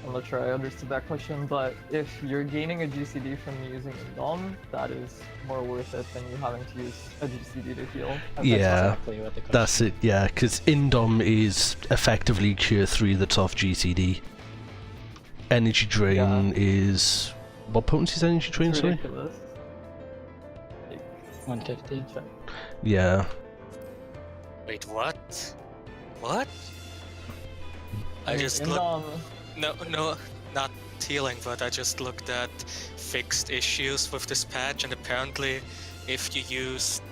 I'm not sure I understood that question, but if you're gaining a GCD from using Indom, that is more worth it than you having to use a GCD to heal. That's Yeah, exactly what the question that's it, yeah, because Indom is effectively Cure 3 that's off GCD. Energy Drain is... What potency is Energy Drain, It's sorry? ridiculous. Like, 150. check. Yeah. Wait, what? What? I mean, just looked. Indom, No, not healing, but I just looked at fixed issues with this patch, and apparently, if you used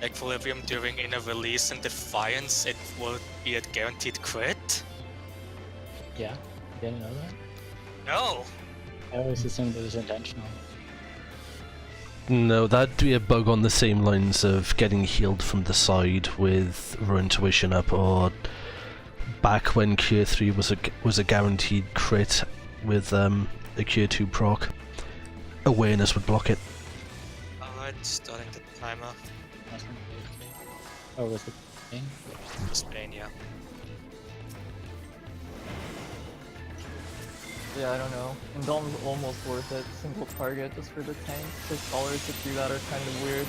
Equilibrium during Inner Release and Defiance, it would be a guaranteed crit. Yeah, you didn't know that? No! I always assumed it was intentional. No, that'd be a bug on the same lines of getting healed from the side with Rune Tuition up, or back when Cure 3 was a guaranteed crit with a Cure 2 proc. Awareness would block it. Alright, starting the timer. That's not good. Or was it thing? For Spain, yeah. Yeah, I don't know. Indom's almost worth it. Single target just for the tank. His scholars to do that are kind of weird.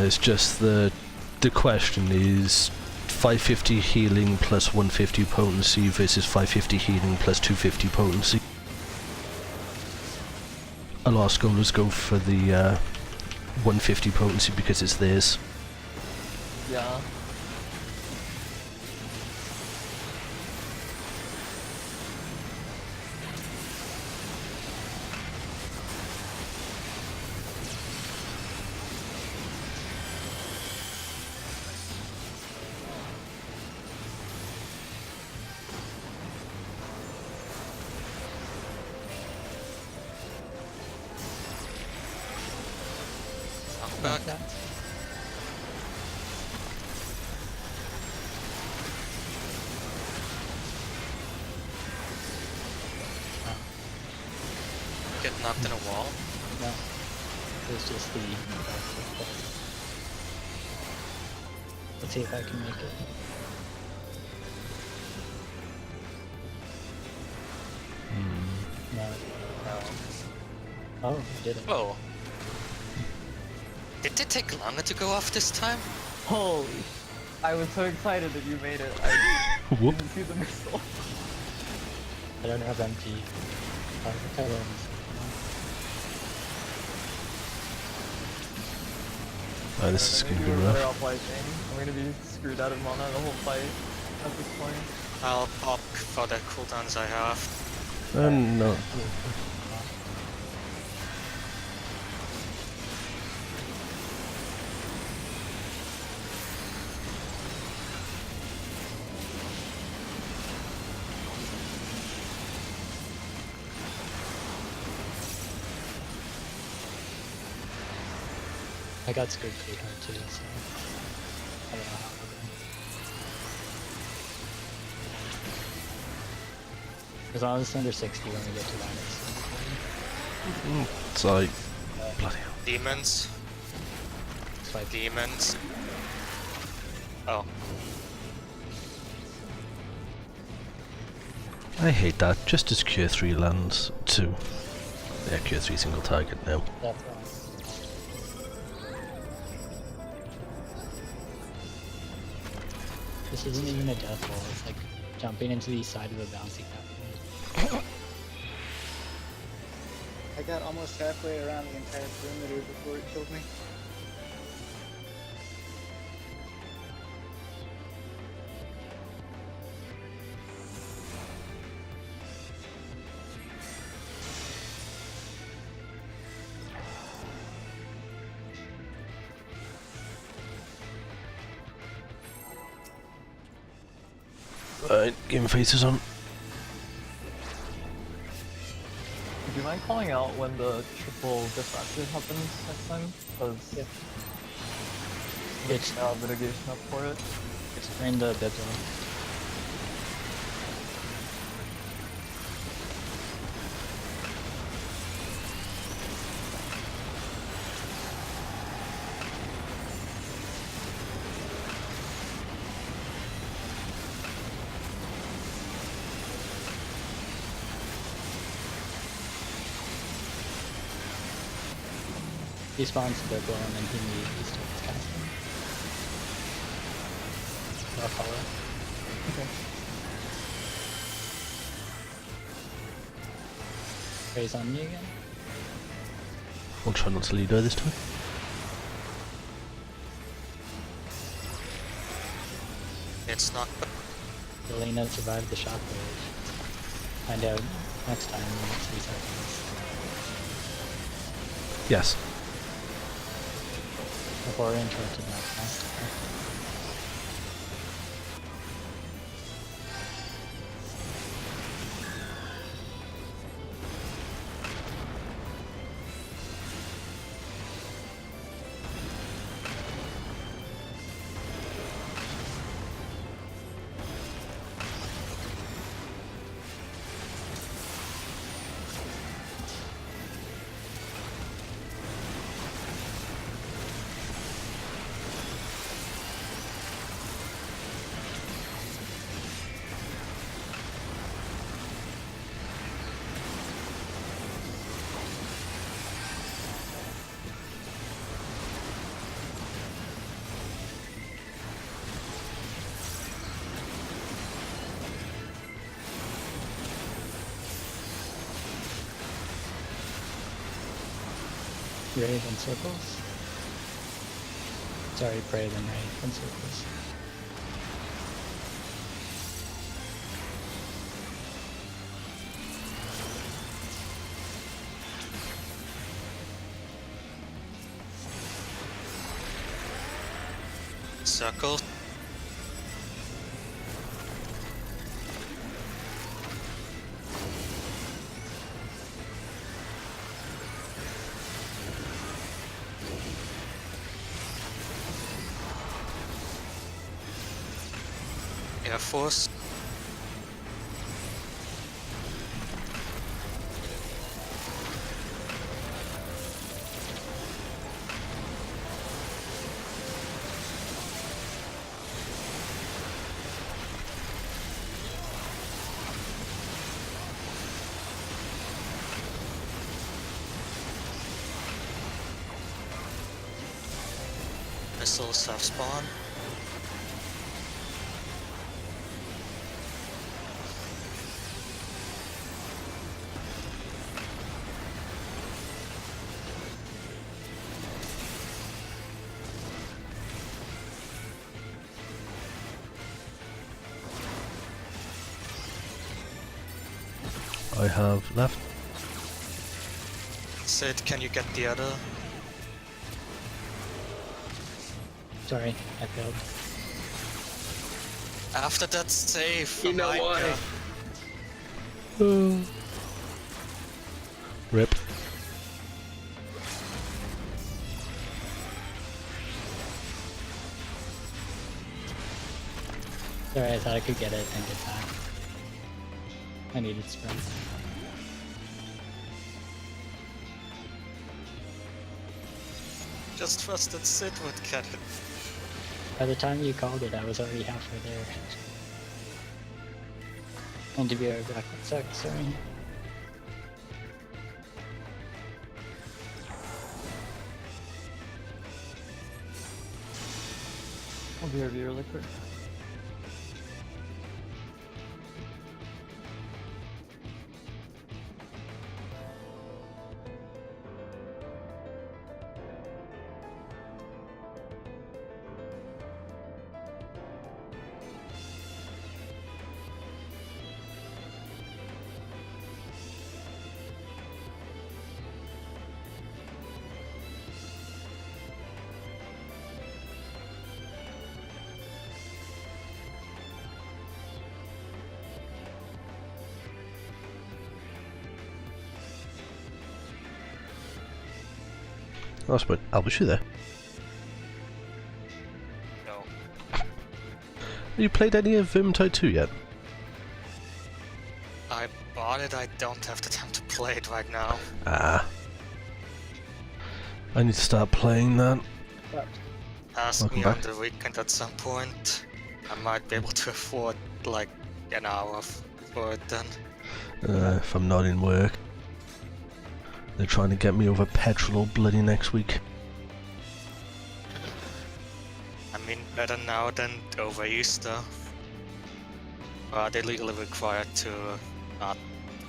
It's just the question is 550 healing plus 150 potency versus 550 healing plus 250 potency. A lot of scholars go for the 150 potency because it's theirs. Yeah. Back. Get knocked in a wall. No. It was just the... Let's see if I can make it. No. Oh, I did it. Whoa. Did it take longer to go off this time? Holy. I was so excited that you made it. I Whoop. didn't see the missile. I don't have MP. Oh, this is gonna be Maybe we're better rough. off wiping. I'm gonna be screwed out of mana the whole fight at this point. I'll pop for the cooldowns I have. No. I got screwed pretty hard too, so I don't know how we're doing. As long as it's under 60 when we get to line, It's like bloody hell. Demons. it's like Demons. Oh. I hate that. Just as Cure 3 lands, 2. Yeah, Cure 3 single target now. that's wrong. This isn't even a death roll, it's like jumping into the side of a bouncy castle. I got almost halfway around the entire perimeter before it killed me. Right, game faces on. Would you mind calling out when the triple diffractive happens next time? Because Yep. it's mitigation up for it. It's during the Biblo. He spawns Biblo and then he immediately starts casting. So I'll follow. Okay. Raise on me again. I'll try not to lead her this time. It's not. Elena survived the shockwave. Find out next time in the next 3 seconds. Yes. Before we're interrupted by fast. Rave in circles. Sorry, pray then rave in circles. Circles. Air Force. Missiles have spawn. I have left. Sid, can you get the other? Sorry, I failed. After that save, You know my why? God. Rip. Sorry, I thought I could get it and get back. I needed sprint. Just trusted Sid would get it. By the time you called it, I was already halfway there. And to be right back, 1 sec, sorry. I'll be over really quick. Oh, but I'll be there. No. Have you played any of Vermintide 2 yet? I bought it, I don't have the time to play it right now. Ah. I need to start playing that. Ask Welcome me back. on the weekend at some point. I might be able to afford like an hour for it then. If I'm not in work. They're trying to get me over petrol all bloody next week. I mean, better now than over Easter. Are they legally required to not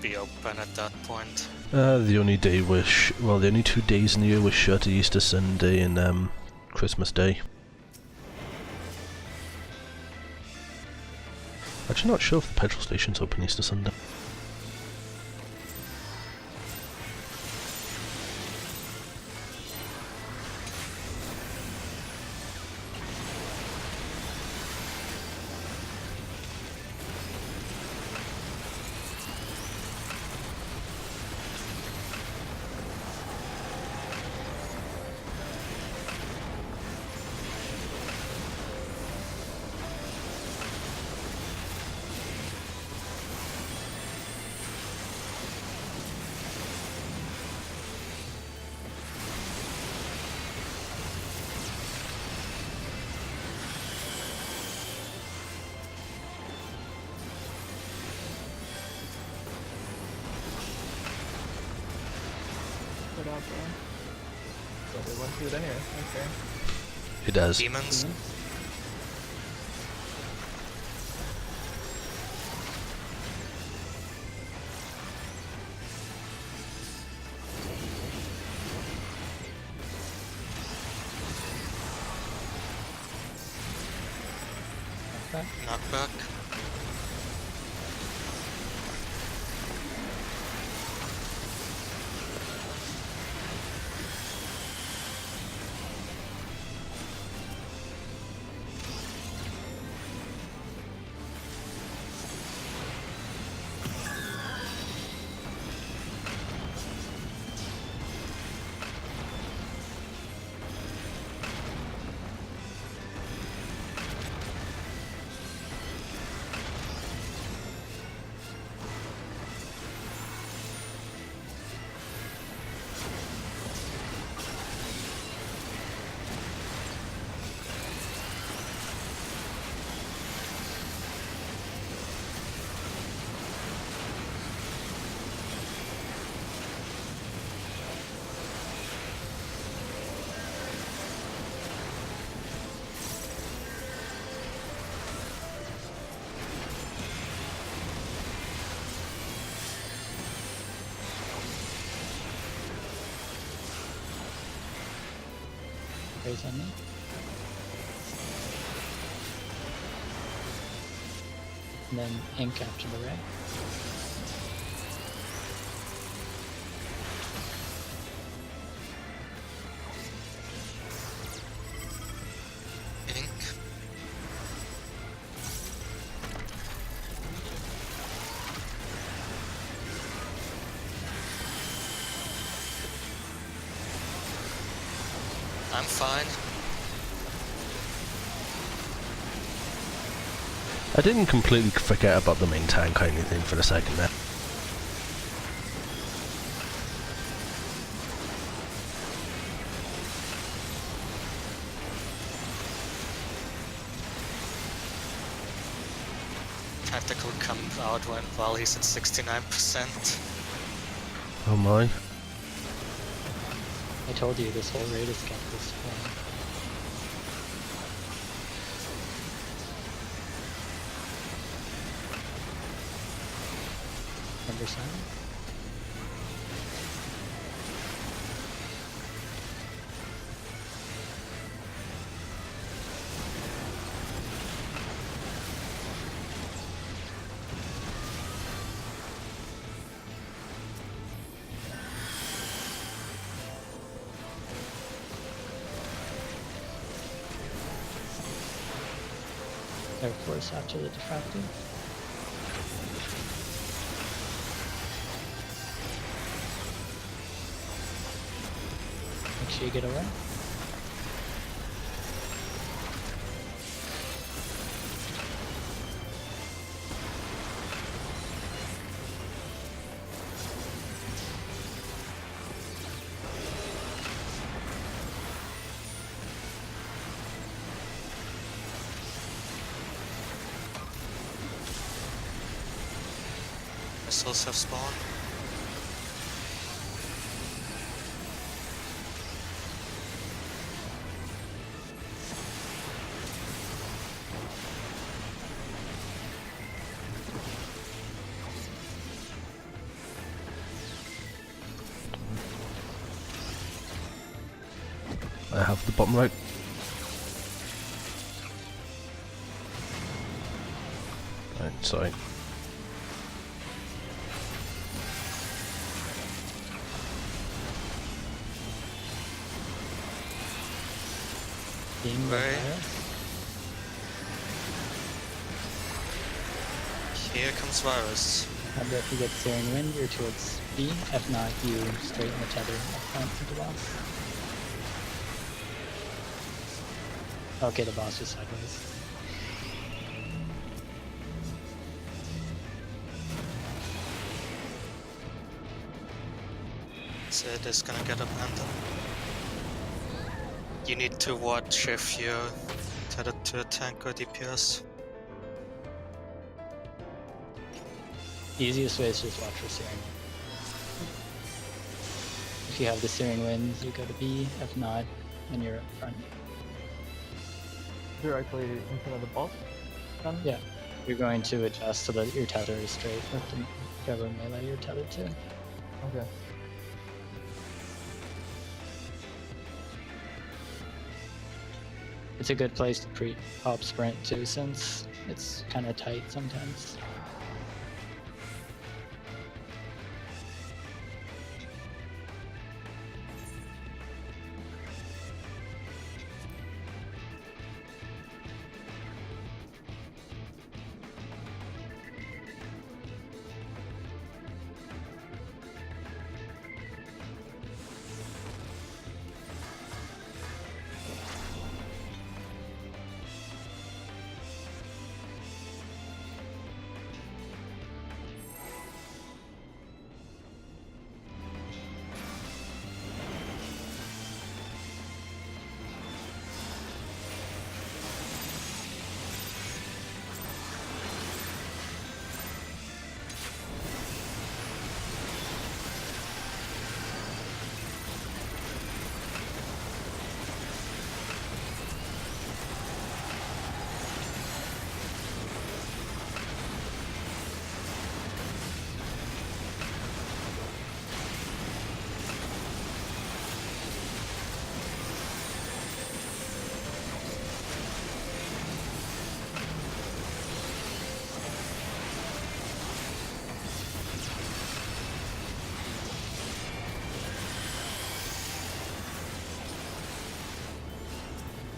be open at that point? The only day we're well, the only 2 days in the year we're shut are Easter Sunday and Christmas Day. Actually, not sure if the petrol station's open Easter Sunday. Put out there. So they went to it anyway. Okay. It does. Demons. Okay. Knockback. Raise on me. And then ink after the ray. Ink. I'm fine. I didn't completely forget about the main tank or anything for a second there. Tactical comes out while he's at 69%. Oh my. I told you this whole raid is kept this way. Number 7. Air Force after the diffractor. Make sure you get away. Missiles have spawned. I have the bottom right. Right. Alright, sorry. Being Right. virus. Here comes Virus. How about if you get Searing Wind, you're towards B. If not, you straighten the tether up front to the boss. Okay, the boss is sideways. Zed is gonna get abandoned. You need to watch if you're tethered to a tank or DPS. Easiest way is just watch for Searing Wind. If you have the Searing Winds, you go to B. If not, then you're up front. Directly in front of the boss. Then? Yeah. You're going to adjust so that your tether is straight with the whichever melee you're tethered to. Okay. It's a good place to pre-pop sprint too, since it's kind of tight sometimes.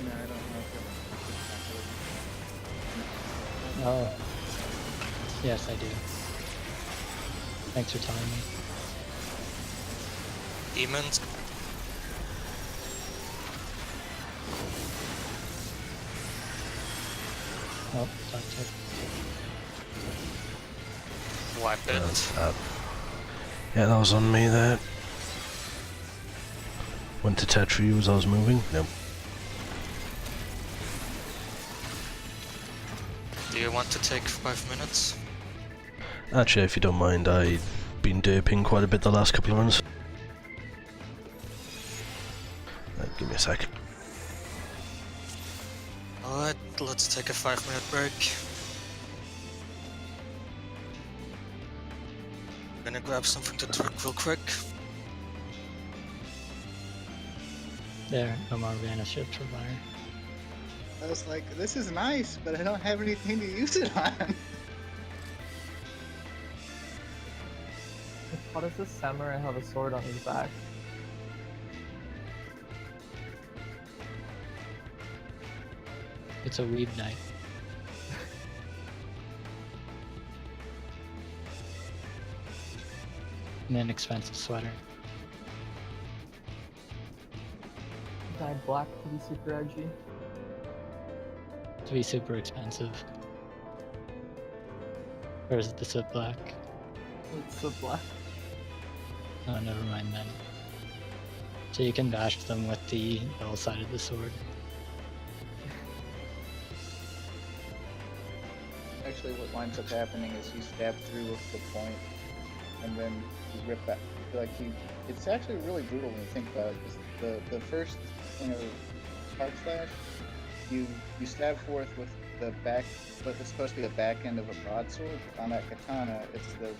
No, I don't know if Oh. Yes, I do. Thanks for telling me. Demons. Oh, talk to Wipe it. Yeah, that was on me, that. Went to tether you as I was moving. Nope. Do you want to take 5 minutes? Actually, if you don't mind, I've been derping quite a bit the last couple of runs. Give me a sec. Alright, let's take a 5-minute break. Gonna grab something to drink real quick. There, no more vanishes for fire. I was like, this is nice, but I don't have anything to use it on. How does this samurai have a sword on his back? It's a weeb knight. And an expensive sweater. Dyed black to be super edgy. To be super expensive. Or is it the Sith Black? It's so black. Oh, never mind then. So you can bash them with the dull side of the sword. Actually, what winds up happening is you stab through with the point, and then you rip back. It's actually really brutal when you think about it. 'Cause the first, arc slash, you stab forth with the back, but it's supposed to be the back end of a broadsword. On that katana, it's the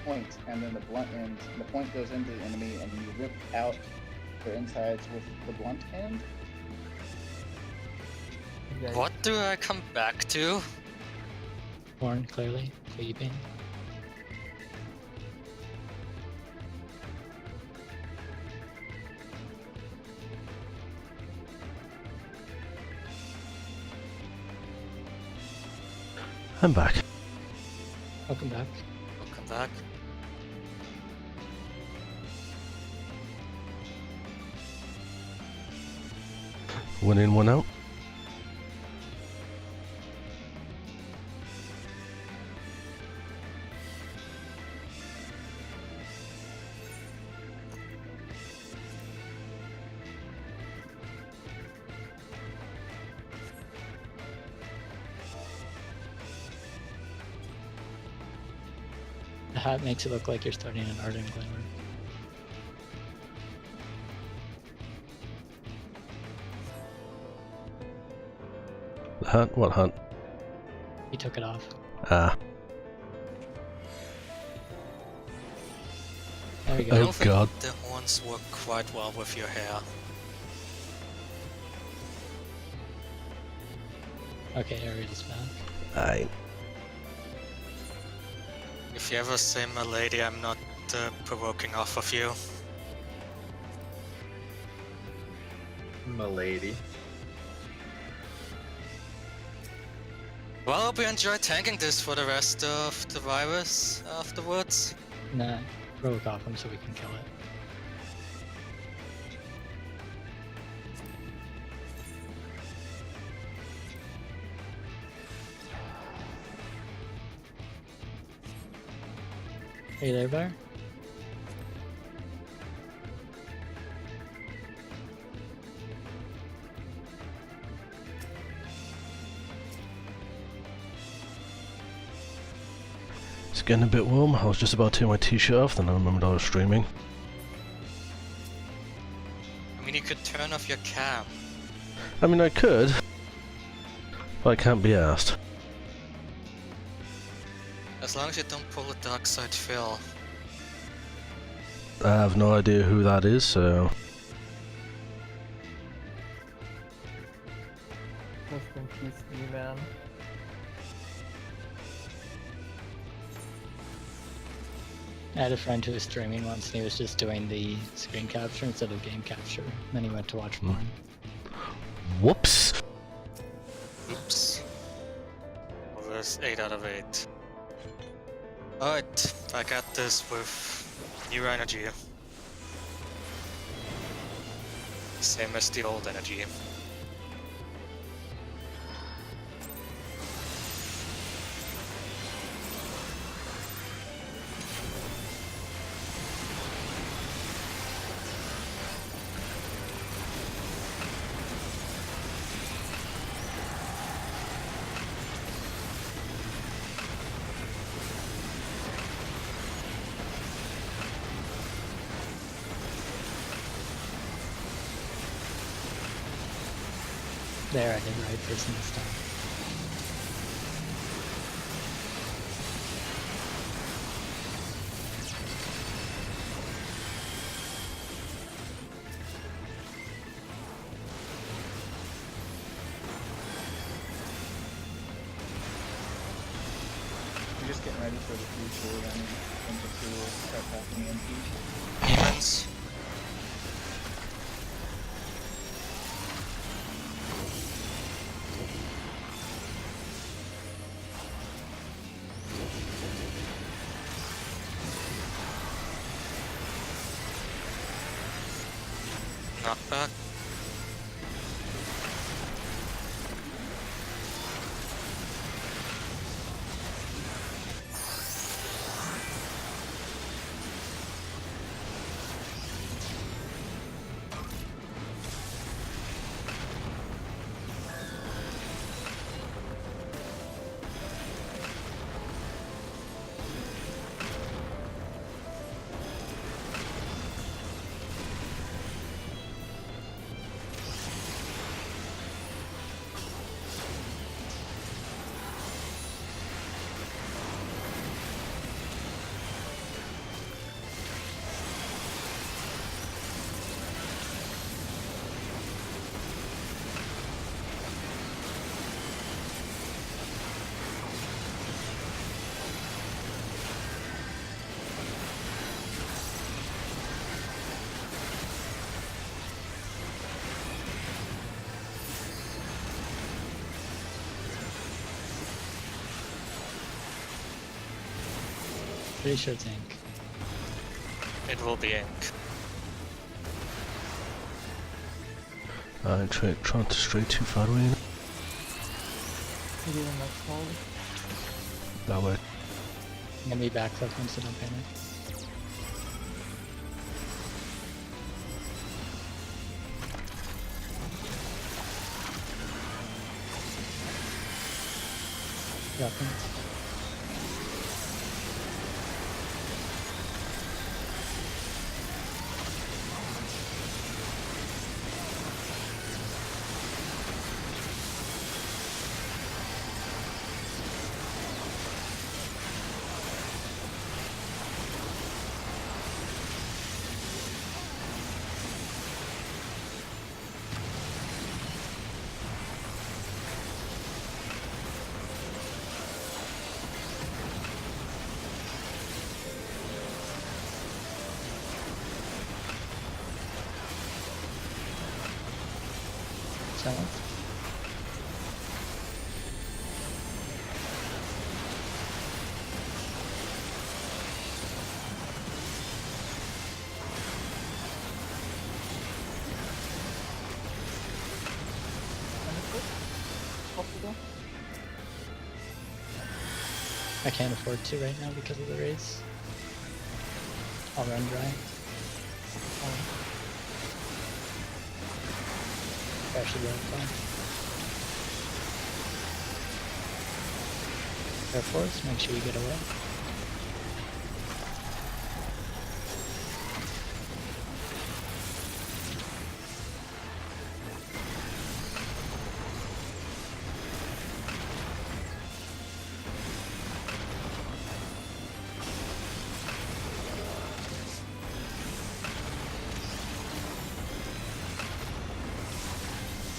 point, and then the blunt end. The point goes into the enemy, and you rip out their insides with the blunt end. Yeah, What do I come back to? Horn, clearly. Sleeping. I'm back. Welcome back. Welcome back. One in, one out. The hat makes it look like you're starting an Ardent Glimmer. The hat? What hat? He took it off. Ah. There we I go. Oh, don't think God. the horns work quite well with your hair. Okay, Ariel's back. Aye. If you ever say my lady, I'm not provoking off of you. Milady. Well, I hope you enjoy tanking this for the rest of the virus afterwards. Nah, provoke off him so we can kill it. Are you there, Bear? It's getting a bit warm. I was just about to take my t-shirt off, then I remembered I was streaming. I mean, you could turn off your cam. I mean, I could, but I can't be asked. As long as you don't pull a dark side Phil. I have no idea who that is, so... Rest in peace, D-Man. I had a friend who was streaming once and he was just doing the screen capture instead of game capture. Then he went to watch porn. Whoops! Oops. Well, there's 8 out of 8. Alright, I got this with new energy. Same as the old energy. There, I did right person this time. You're just getting ready for the future, then into two will start happening in peace. Demons. Knockback. pretty sure it's ink. It will be ink. Trying to stray too far away. Maybe the next call. That way. I'm gonna be backflipping, so don't panic. Dropping. Silence. Possible. I can't afford to right now because of the race. I'll run dry. Crash the road fine. Air Force, make sure you get away.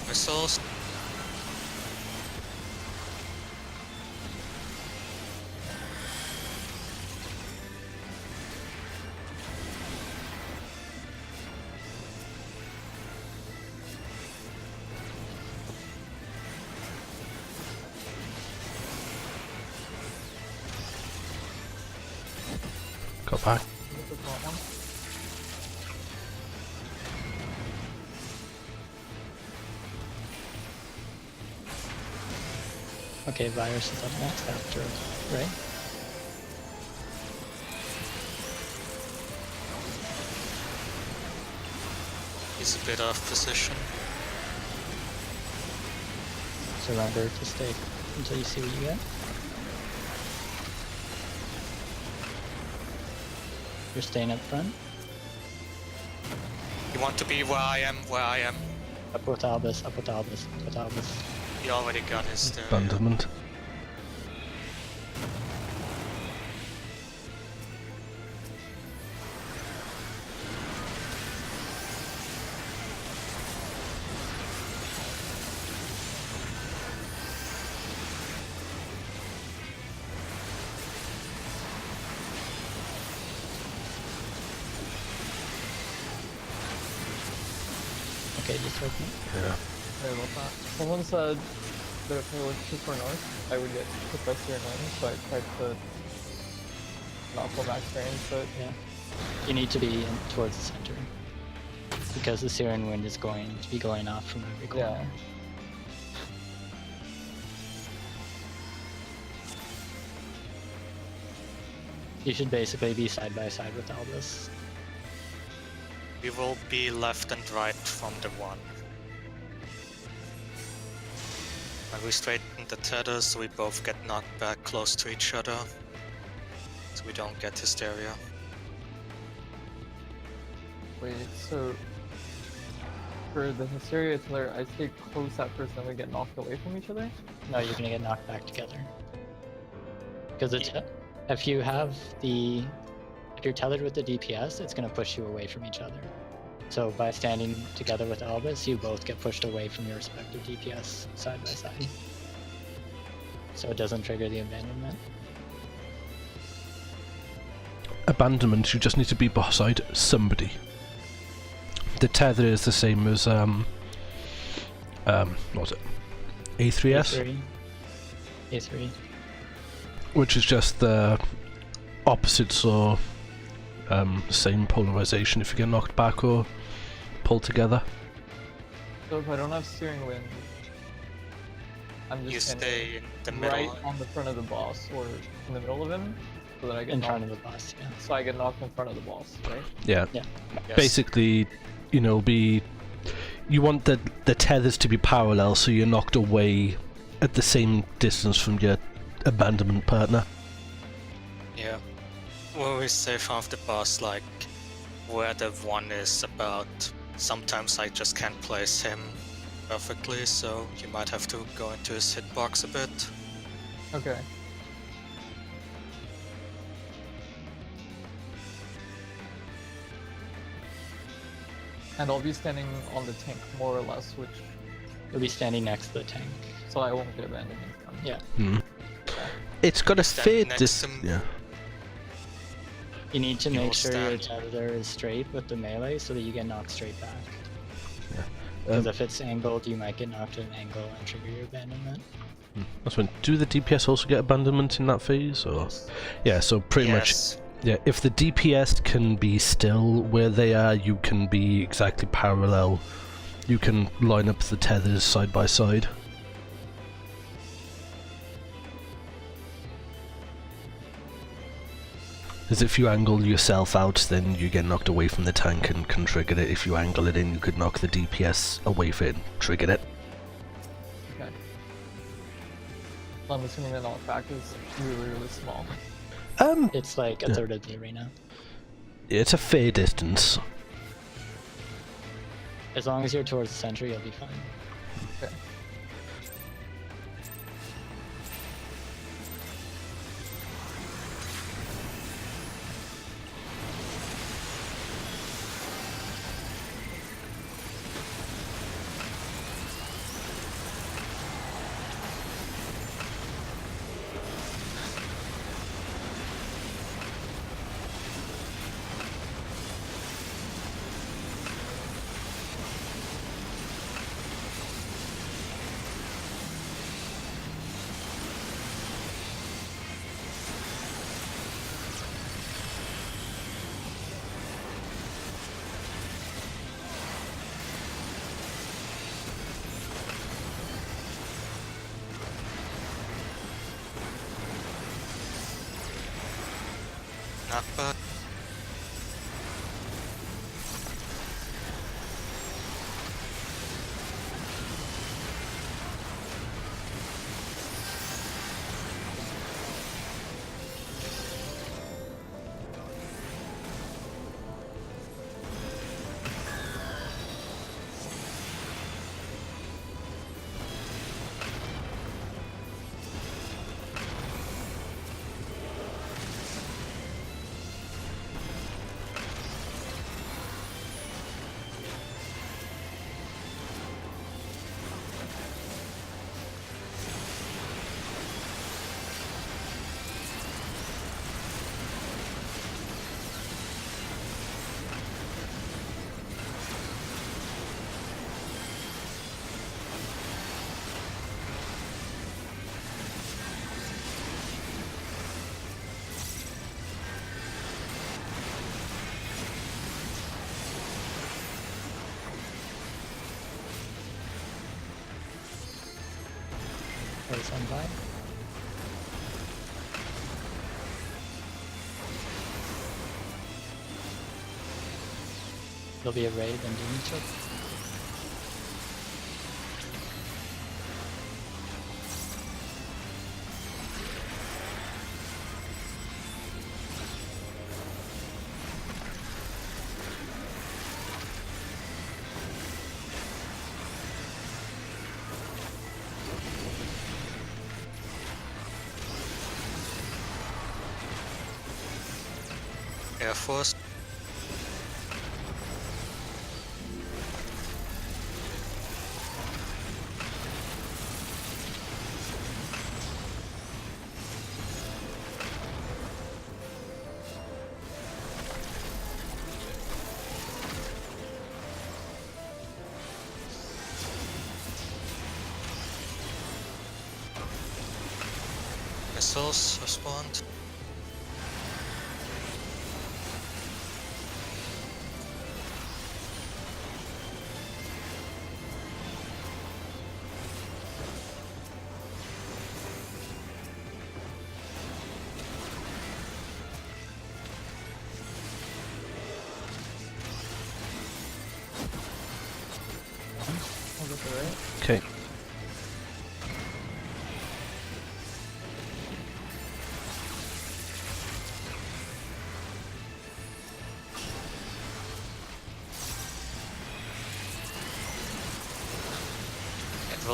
Missiles. Got back. This is not one. Okay, Virus is up next after, right? He's a bit off position. Surrender to stay until you see what you get. You're staying up front. You want to be where I am, where I am. Up with Albus, up with Albus, up with Albus. He already got his Abandonment. Okay, just open it. Yeah. Sorry about that. Someone said that if I went too far north, I would get hit by Seer 9, so I tried to not go max range, but Yeah. You need to be towards the center. Because the Syrian wind is going to be going off from every corner. yeah. You should basically be side by side with Albus. We will be left and right from the one. And we straighten the tether so we both get knocked back close to each other. So we don't get hysteria. Wait, so for the Hysteria Tiller, I stay close at first and we get knocked away from each other? No, you're gonna get knocked back together. Because if you have the, if you're tethered with the DPS, it's gonna push you away from each other. So by standing together with Albus, you both get pushed away from your respective DPS side by side. So it doesn't trigger the abandonment. Abandonment, you just need to be beside somebody. The tether is the same as what was it? A3S? A3. Which is just the opposites or same polarization if you get knocked back or pulled together. So if I don't have Searing Wind, I'm You just stay in the right middle. on the front of the boss or in the middle of him, so that I get In knocked. front of the boss, yeah. So I get knocked in front of the boss, right? Yeah. Yeah. Yes. Basically, you know, you want the tethers to be parallel so you're knocked away at the same distance from your abandonment partner. Yeah. We always say half the boss, like, where the one is about. Sometimes I just can't place him perfectly, so you might have to go into his hitbox a bit. Okay. And I'll be standing on the tank more or less, which You'll be standing next to the tank. so I won't get abandoned. Yeah. It's got a Stand fair next to him. yeah. You need to You make will sure your stand. tether is straight with the melee so that you get knocked straight back. Yeah. Because if it's angled, you might get knocked at an angle and trigger your abandonment. That's when. Do the DPS also get abandonment in that phase, or? Yeah. So pretty much. Yes. Yeah. If the DPS can be still where they are, you can be exactly parallel. You can line up the tethers side by side. Because if you angle yourself out, then you get knocked away from the tank and can trigger it. If you angle it in, you could knock the DPS away from it and trigger it. Okay. So I'm assuming that all fact is really, really small. It's like a Yeah. third of the arena. It's a fair distance. As long as you're towards the center, you'll be fine. Okay. Not bad. There's one by. There'll be a raid and demon chip. Air Force. Missiles respond.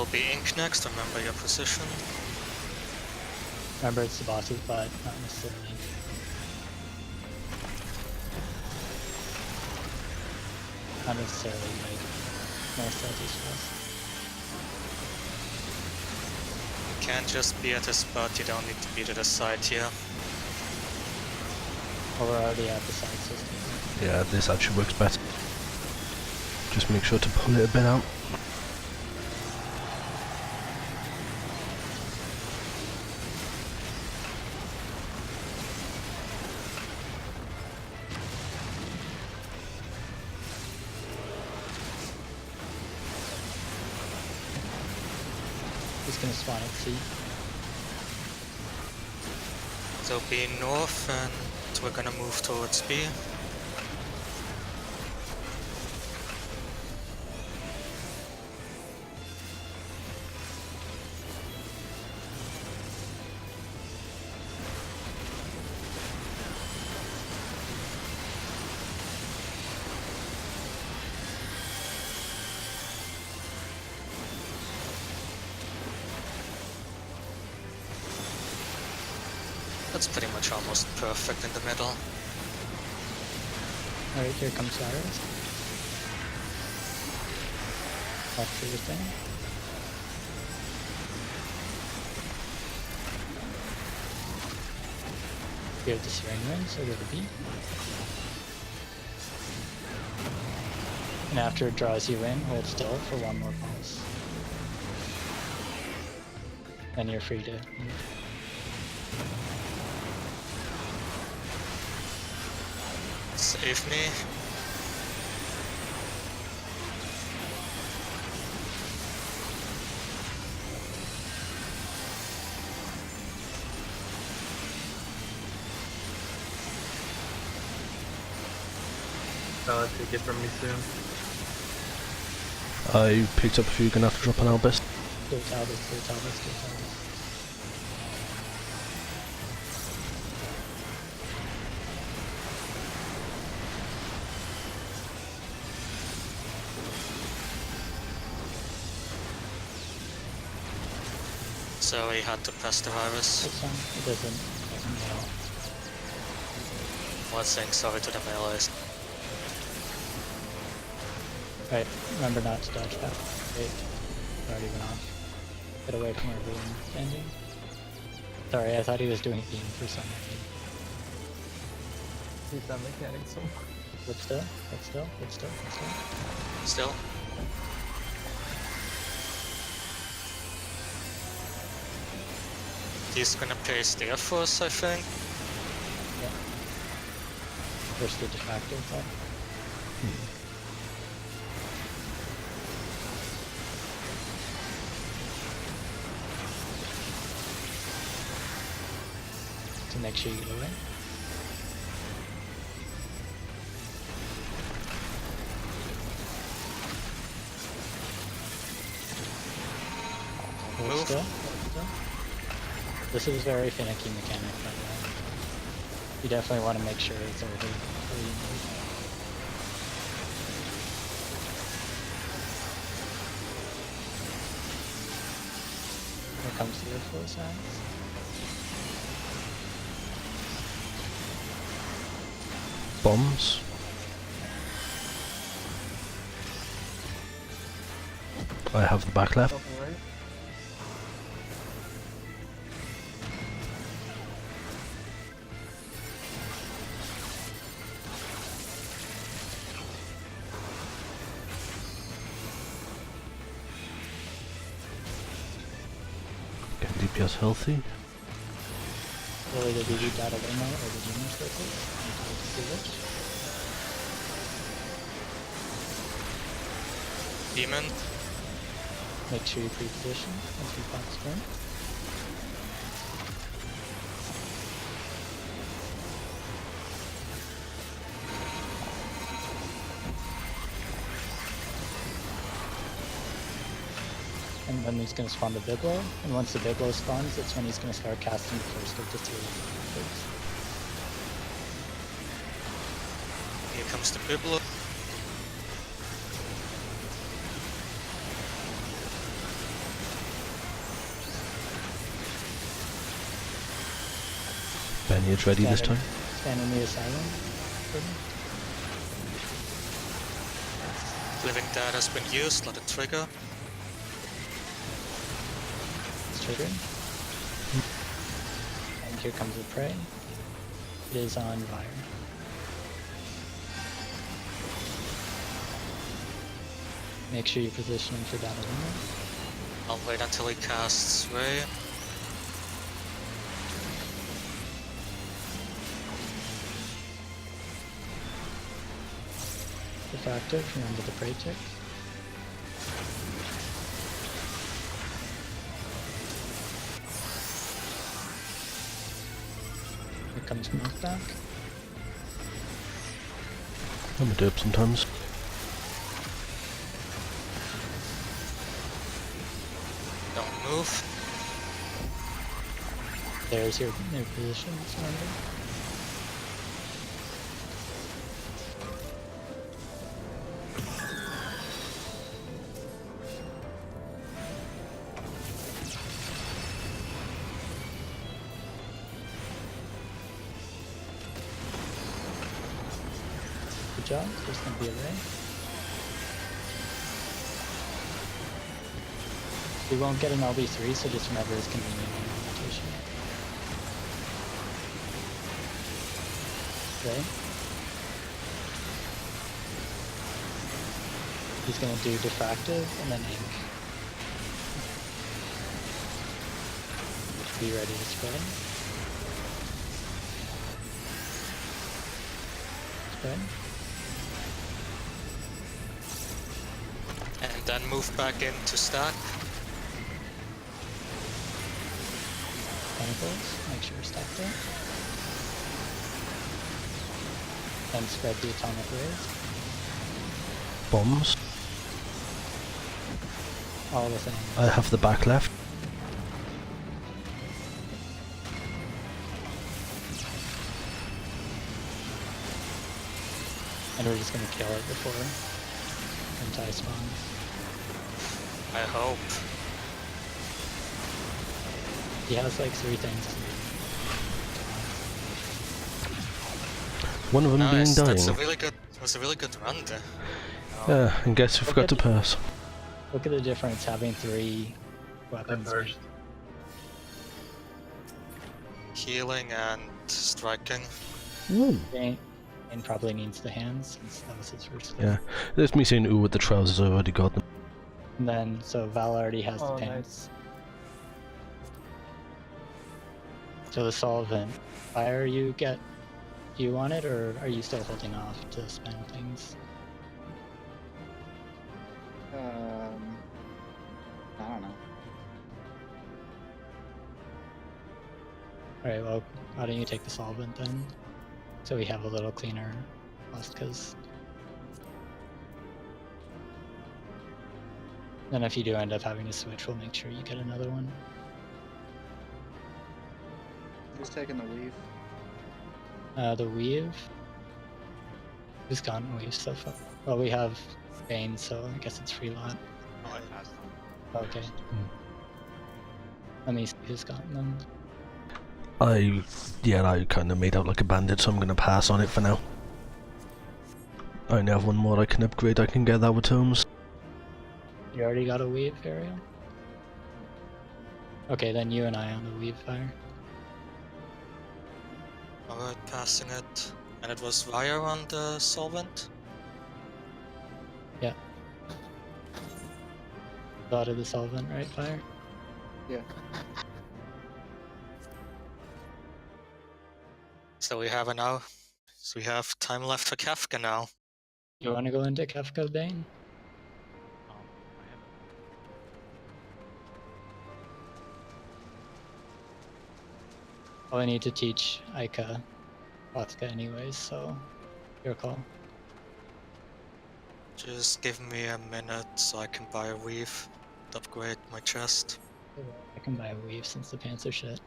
There'll be ink next, remember your position. Remember, it's the boss's butt, not necessarily. Not necessarily like north southeast west. You can't just be at a spot, you don't need to be to the side here. Or we're already at the side system. Yeah, this actually works better. Just make sure to pull it a bit out. Just gonna spawn at C. So be north and we're gonna move towards B. That's pretty much almost perfect in the middle. Alright, here comes Cyrus. Walk through the thing. We have the Searing Ring, so go to B. And after it draws you in, hold still for one more pulse. Then you're free to move. Save me. Take it from me soon. I picked up a few, gonna have to drop an Albus. Go Talbot, go Talbot, go Talbot. So he had to press the virus. It's fine. It doesn't matter. Was saying sorry to the melees. Right, remember not to dodge back. Wait, already went off. Get away from where everyone's standing. Sorry, I thought he was doing beam for some reason. Keep that mechanic some. Hold still, hold still, hold still, hold still. Still. He's gonna pace the Air Force, I think. Yeah. Push the defactor attack. To make sure you get away. Hold Move. still, hold still. This is very finicky mechanic, by the way. You definitely want to make sure it's over before you move. Here comes the Air Force Axe. Bombs. I have the back left. Top right. Get DPS healthy. Really, the DD data limo or the junior circle. To see which. Demon. Make sure you pre-position as you pop sprint. And then he's going to spawn the Biblo, and once the Biblo spawns, that's when he's going to start casting the first of the 3 things. Here comes the Biblo. Spaniard's ready this time. Stand in the asylum. Living Dead has been used, let it trigger. It's triggering. And here comes the prey. It is on fire. Make sure you position him for Datalina. I'll wait until he casts Ray. Defactive, remember the prey tick. Here comes knockback. I'm a dope sometimes. Don't move. There's your positions, remember? Good job, there's gonna be a ray. We won't get an LB3, so just remember it's convenient rotation. Okay. He's gonna do diffractive and then ink. Be ready to spread. Spread. And then move back in to stack. Tentacles, make sure you're stacked there. Then spread the atomic rays. Bombs. All the things. I have the back left. And we're just gonna kill it before Hentai spawns. I hope. He has like 3 things to do. One of them Nice, being that's a dying. really good. Was a really good run there. Yeah, and guess who forgot to pass? Look at the difference having 3 weapons. First. Healing and striking. Bane probably needs the hands since that was his first skill. Yeah, there's me saying ooh with the trousers, I've already got them. And then, so Val already has Oh, the pants. So the solvent, fire you want it, or are you still holding off to spend things? I don't know. Alright, well, why don't you take the solvent then? So we have a little cleaner cost, because then if you do end up having to switch, we'll make sure you get another one. Who's taking the weave? The weave. Who's gotten weave so far? Well, we have Bane, so I guess it's free lot. Oh, I passed them. Okay. Let me see who's gotten them. I kind of made out like a bandit, so I'm gonna pass on it for now. I only have one more I can upgrade, I can get that with tomes. You already got a weave, Ariel? Okay, then you and I on the weave fire. Alright, passing it. And it was Wire on the solvent? Yeah. Thought of the solvent, right, fire? Yeah. So we have So we have time left for Kafka now. You want to go into Kefka Bane? I haven't. Well, I need to teach Aika Vodka anyways, so your call. Just give me a minute so I can buy a weave to upgrade my chest. I can buy a weave since the pants are shit.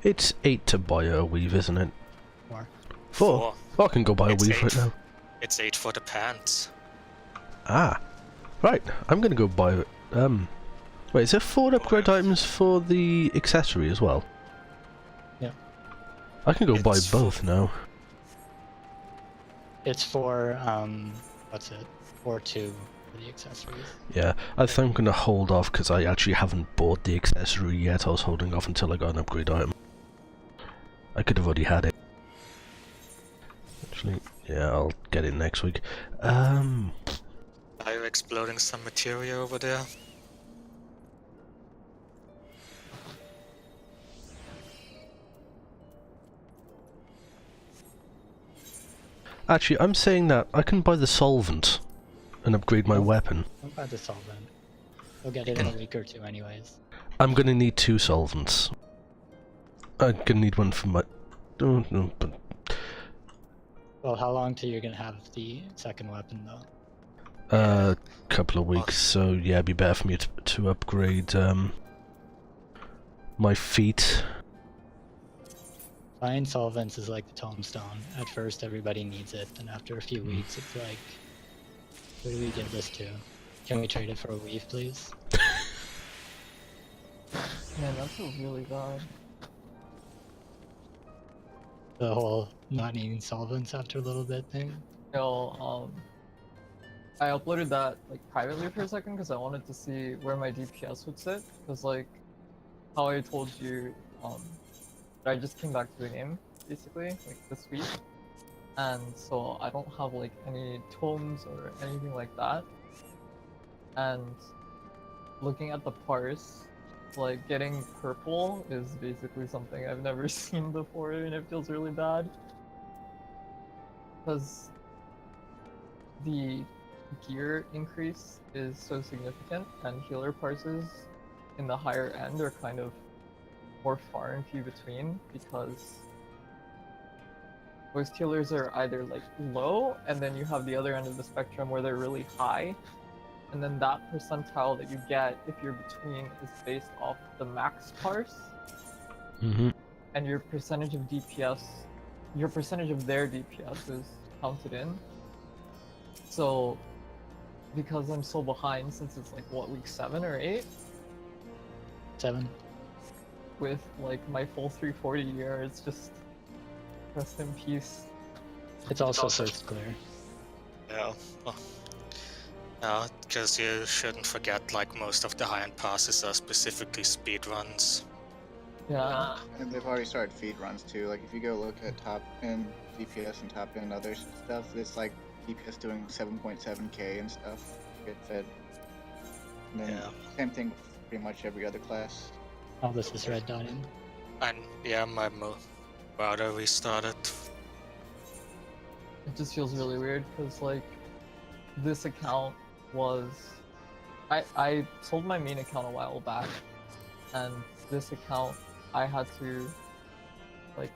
It's 8 to buy a weave, isn't it? More. 4? I can go buy a It's weave 8. right now. It's 8 for the pants. Ah, right. I'm gonna go buy Wait, is there 4 upgrade items for the accessory as well? Yeah. I can go buy It's both now. It's for what's it? 4-2 for the accessories. Yeah, I think I'm gonna hold off because I actually haven't bought the accessory yet. I was holding off until I got an upgrade item. I could have already had it. Actually, yeah, I'll get it next week. Are you exploding some materia over there? Actually, I'm saying that I can buy the solvent and upgrade my weapon. I'm about to solve them. We'll get it in a week or two anyways. I'm gonna need 2 solvents. I'm gonna need one for my... Oh, no, but... Well, how long till you're gonna have the second weapon though? Couple of weeks, so yeah, it'd be better for me to upgrade, my feet. Buying solvents is like the tombstone. At first everybody needs it, and after a few weeks it's like, who do we give this to? Can we trade it for a weave, please? Man, that feels really bad. The whole not needing solvents after a little bit thing. Yo, I uploaded that like privately for a second because I wanted to see where my DPS would sit. Because like, how I told you, I just came back to the game basically like this week, and so I don't have like any tomes or anything like that. And looking at the parse, like getting purple is basically something I've never seen before, and it feels really bad because the gear increase is so significant, and healer parses in the higher end are kind of more far and few between because most healers are either like low, and then you have the other end of the spectrum where they're really high, and then that percentile that you get if you're between is based off the max parse, and your percentage of DPS, your percentage of their DPS is counted in. So because I'm so behind, since it's like what, week 7 or 8 7. with like my full 340 year, it's just rest in peace. It's also first clear. Yeah. Oh. Because you shouldn't forget, like, most of the high-end passes are specifically speedruns. Yeah. And they've already started feed runs too. Like if you go look at top end DPS and top end other stuff, it's like DPS doing 7.7k and stuff get fed. And then Yeah. same thing with pretty much every other class. All this is red dotting. And yeah, my router restarted. It just feels really weird because like this account was, I sold my main account a while back, and this account I had to like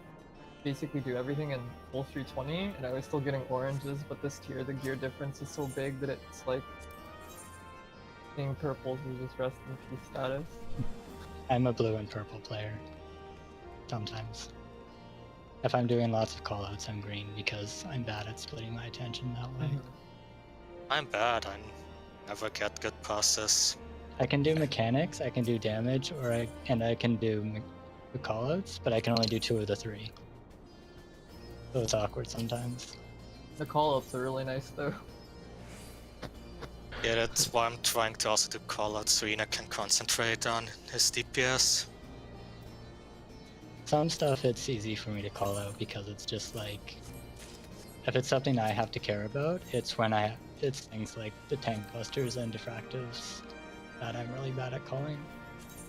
basically do everything in full 320, and I was still getting oranges, but this tier the gear difference is so big that it's like seeing purples is just rest in peace status. I'm a blue and purple player. Sometimes. If I'm doing lots of callouts, I'm green because I'm bad at splitting my attention that way. I'm bad, I never get good passes. I can do mechanics, I can do damage, I can do the callouts, but I can only do 2 of the 3. So it's awkward sometimes. The call-ups are really nice though. Yeah, that's why I'm trying to also do callouts so Ina can concentrate on his DPS. Some stuff it's easy for me to call out because it's just like, if it's something I have to care about, it's things like the tank busters and diffractives that I'm really bad at calling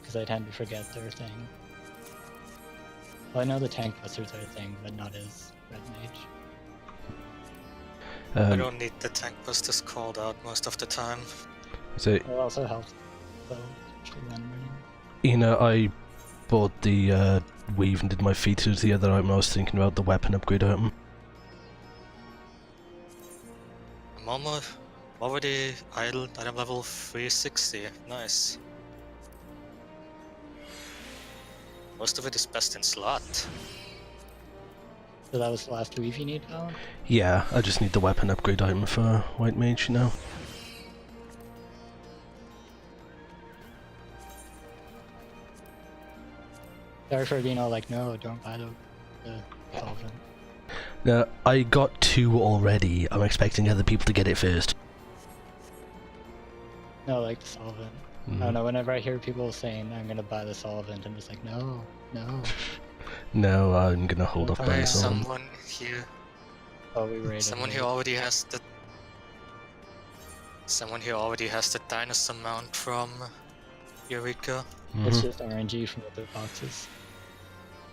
because I tend to forget their thing. Well, I know the tank busters are a thing, but not as red mage. I don't need the tank busters called out most of the time. So, It also helps, though, especially when running. you know, I bought the weave and did my features the other item. I was thinking about the weapon upgrade item. I'm already item level 360. Nice. Most of it is best in slot. So that was the last weave you need, Alan? Yeah, I just need the weapon upgrade item for White Mage, you know. Sorry for being all like, no, don't buy the solvent. Now, I got 2 already. I'm expecting other people to get it first. No, like the solvent. I Mm. don't know, whenever I hear people saying I'm gonna buy the solvent, I'm just like, no. No, I'm gonna hold off Oh, buying yeah. some. Someone here. Oh, we raided. Someone it. here already has the. Someone here already has the dinosaur mount from Eureka. It's Mhm. just RNG from the loot boxes.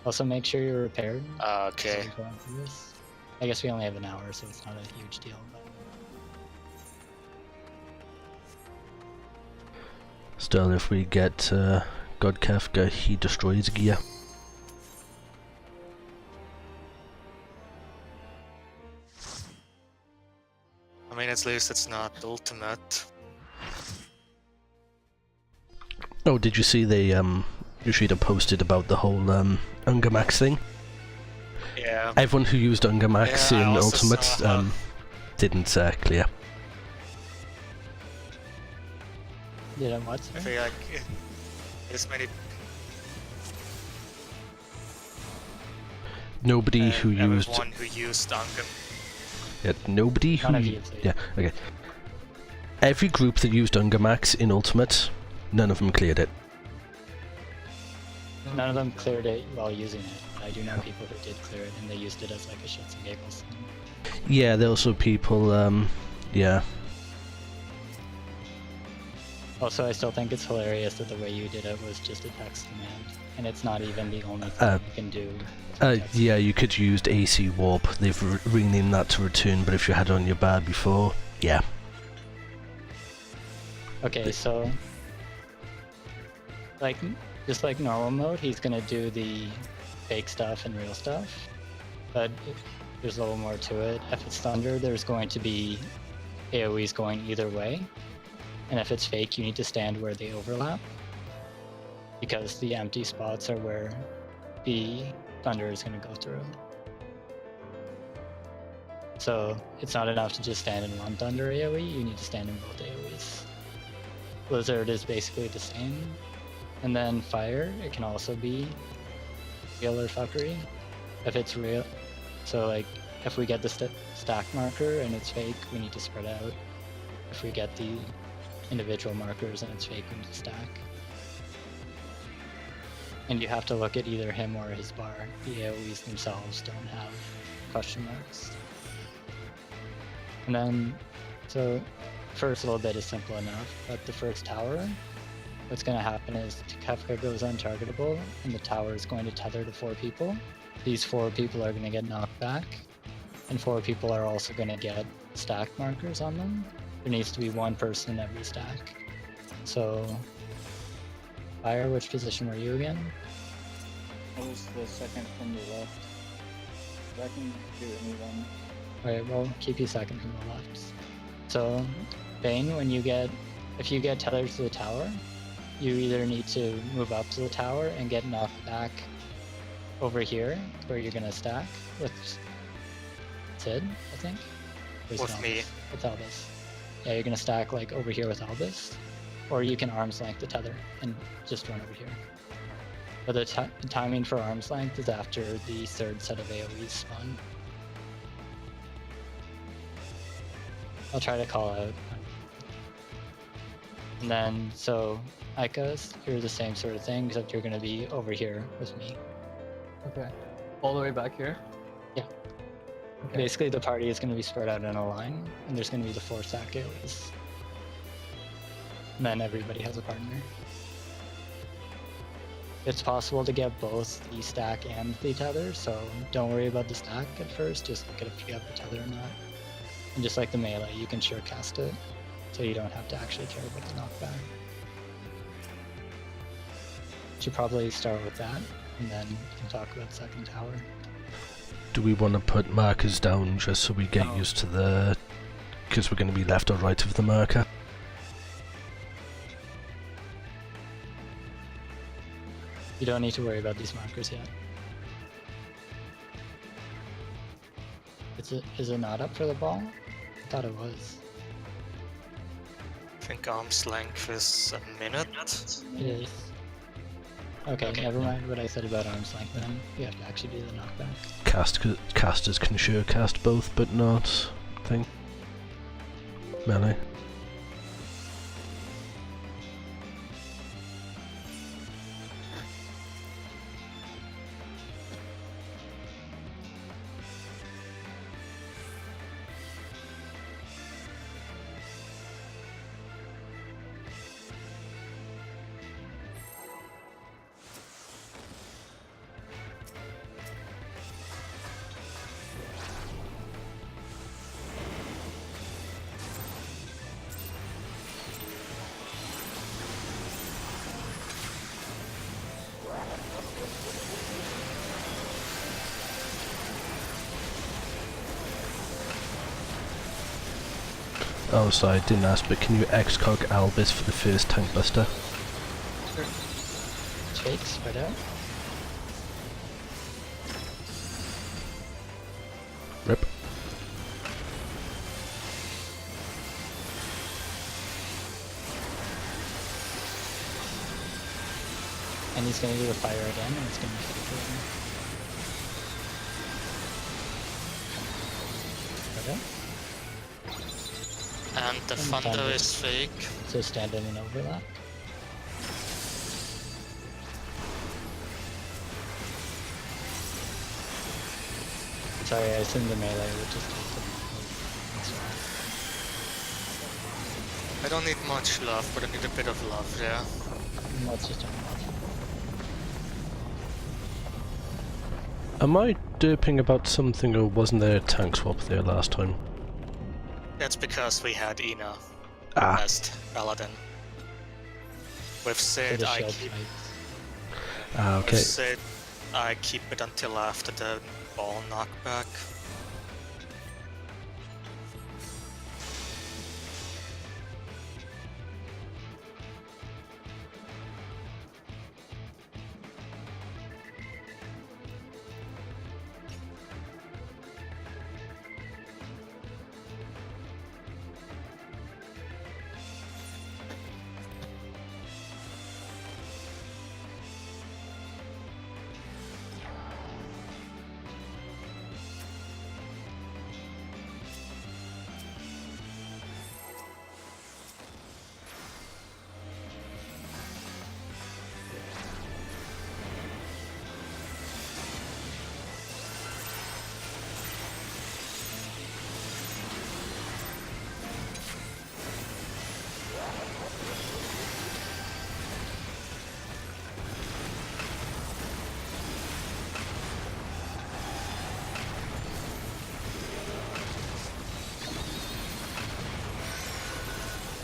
Also, make sure you're repaired. Okay. before we go into this. I guess we only have an hour, so it's not a huge deal. But Still, if we get God Kafka, he destroys gear. I mean, at least it's not ultimate. Oh, did you see they Yoshida posted about the whole Ungamax thing? Yeah. Everyone who used Ungamax Yeah, I in also Ultimate saw how- didn't clear. didn't what? I Sorry? feel like there's many. Nobody who used Everyone who used Ungam. nobody who None of you, please. yeah, okay. Every group that used Ungamax in Ultimate, none of them cleared it. None of them cleared it while using it. I do know people who did clear it, and they used it as like a shits and giggles thing. Yeah, there are also people yeah. Also, I still think it's hilarious that the way you did it was just a text command, and it's not even the only thing you can do. with a text Yeah, you could use AC Warp. They've renamed that to Return, but if you had it on your bar before, yeah. Okay, so like just like normal mode, he's gonna do the fake stuff and real stuff, but there's a little more to it. If it's Thunder, there's going to be AoEs going either way, and if it's fake, you need to stand where they overlap, because the empty spots are where the Thunder is gonna go through. So it's not enough to just stand in one Thunder AoE, you need to stand in both AoEs. Blizzard is basically the same. And then Fire, it can also be real or fuckery. If it's real, so like if we get the stack marker and it's fake, we need to spread out. If we get the individual markers and it's fake, we need to stack. And you have to look at either him or his bar. The AoEs themselves don't have question marks. And then, so first little bit is simple enough, but the first tower, what's going to happen is Kefka goes untargetable, and the tower is going to tether to 4 people. These 4 people are going to get knocked back, and 4 people are also going to get stack markers on them. There needs to be 1 person in every stack. So, Fire, which position were you again? I was the second from the left. I can do anyone. Alright, well, keep you second from the left. So, Bane, if you get tethered to the tower, you either need to move up to the tower and get knocked back over here, where you're gonna stack with Sid, I think? Or is it With me. Albus? With Albus. Yeah, you're gonna stack like over here with Albus, or you can arm's length the tether and just run over here. But the timing for arm's length is after the 3rd set of AoEs spawn. I'll try to call out. And then, so, Ikas, you're the same sort of thing, except you're going to be over here with me. Okay. All the way back here? Yeah. Okay. Basically, the party is going to be spread out in a line, and there's going to be the 4 stack AoEs. And then everybody has a partner. It's possible to get both the stack and the tether, so don't worry about the stack at first, just look at if you have the tether or not. And just like the melee, you can sure cast it, so you don't have to actually care about the knockback. Should probably start with that, and then you can talk about the second tower. Do we want to put markers down just so we get No. used to the... because we're going to be left or right of the marker? You don't need to worry about these markers yet. Is it not up for the ball? I thought it was. I think arm's length is a minute. It is. Okay, Okay. never mind what I said about arm's length then. You have to actually do the knockback. Casters can sure cast both, but not thing. Melee. Oh, sorry, I didn't ask, but can you X-Cog Albus for the first tank buster? Shake, spread out. Rip. And he's gonna do the fire again, and it's gonna hit again. Spread out. And the And thunder thunder. is fake. So stand in and overlap. Sorry, I assumed the melee would just take them. I don't need much love, but I need a bit of love there. Let's just turn it off. Am I derping about something, or wasn't there a tank swap there last time? That's because we had Ina Ah, as Paladin. With For Sid, the I shield keep ah, with okay. Sid, I keep it until after the ball knockback.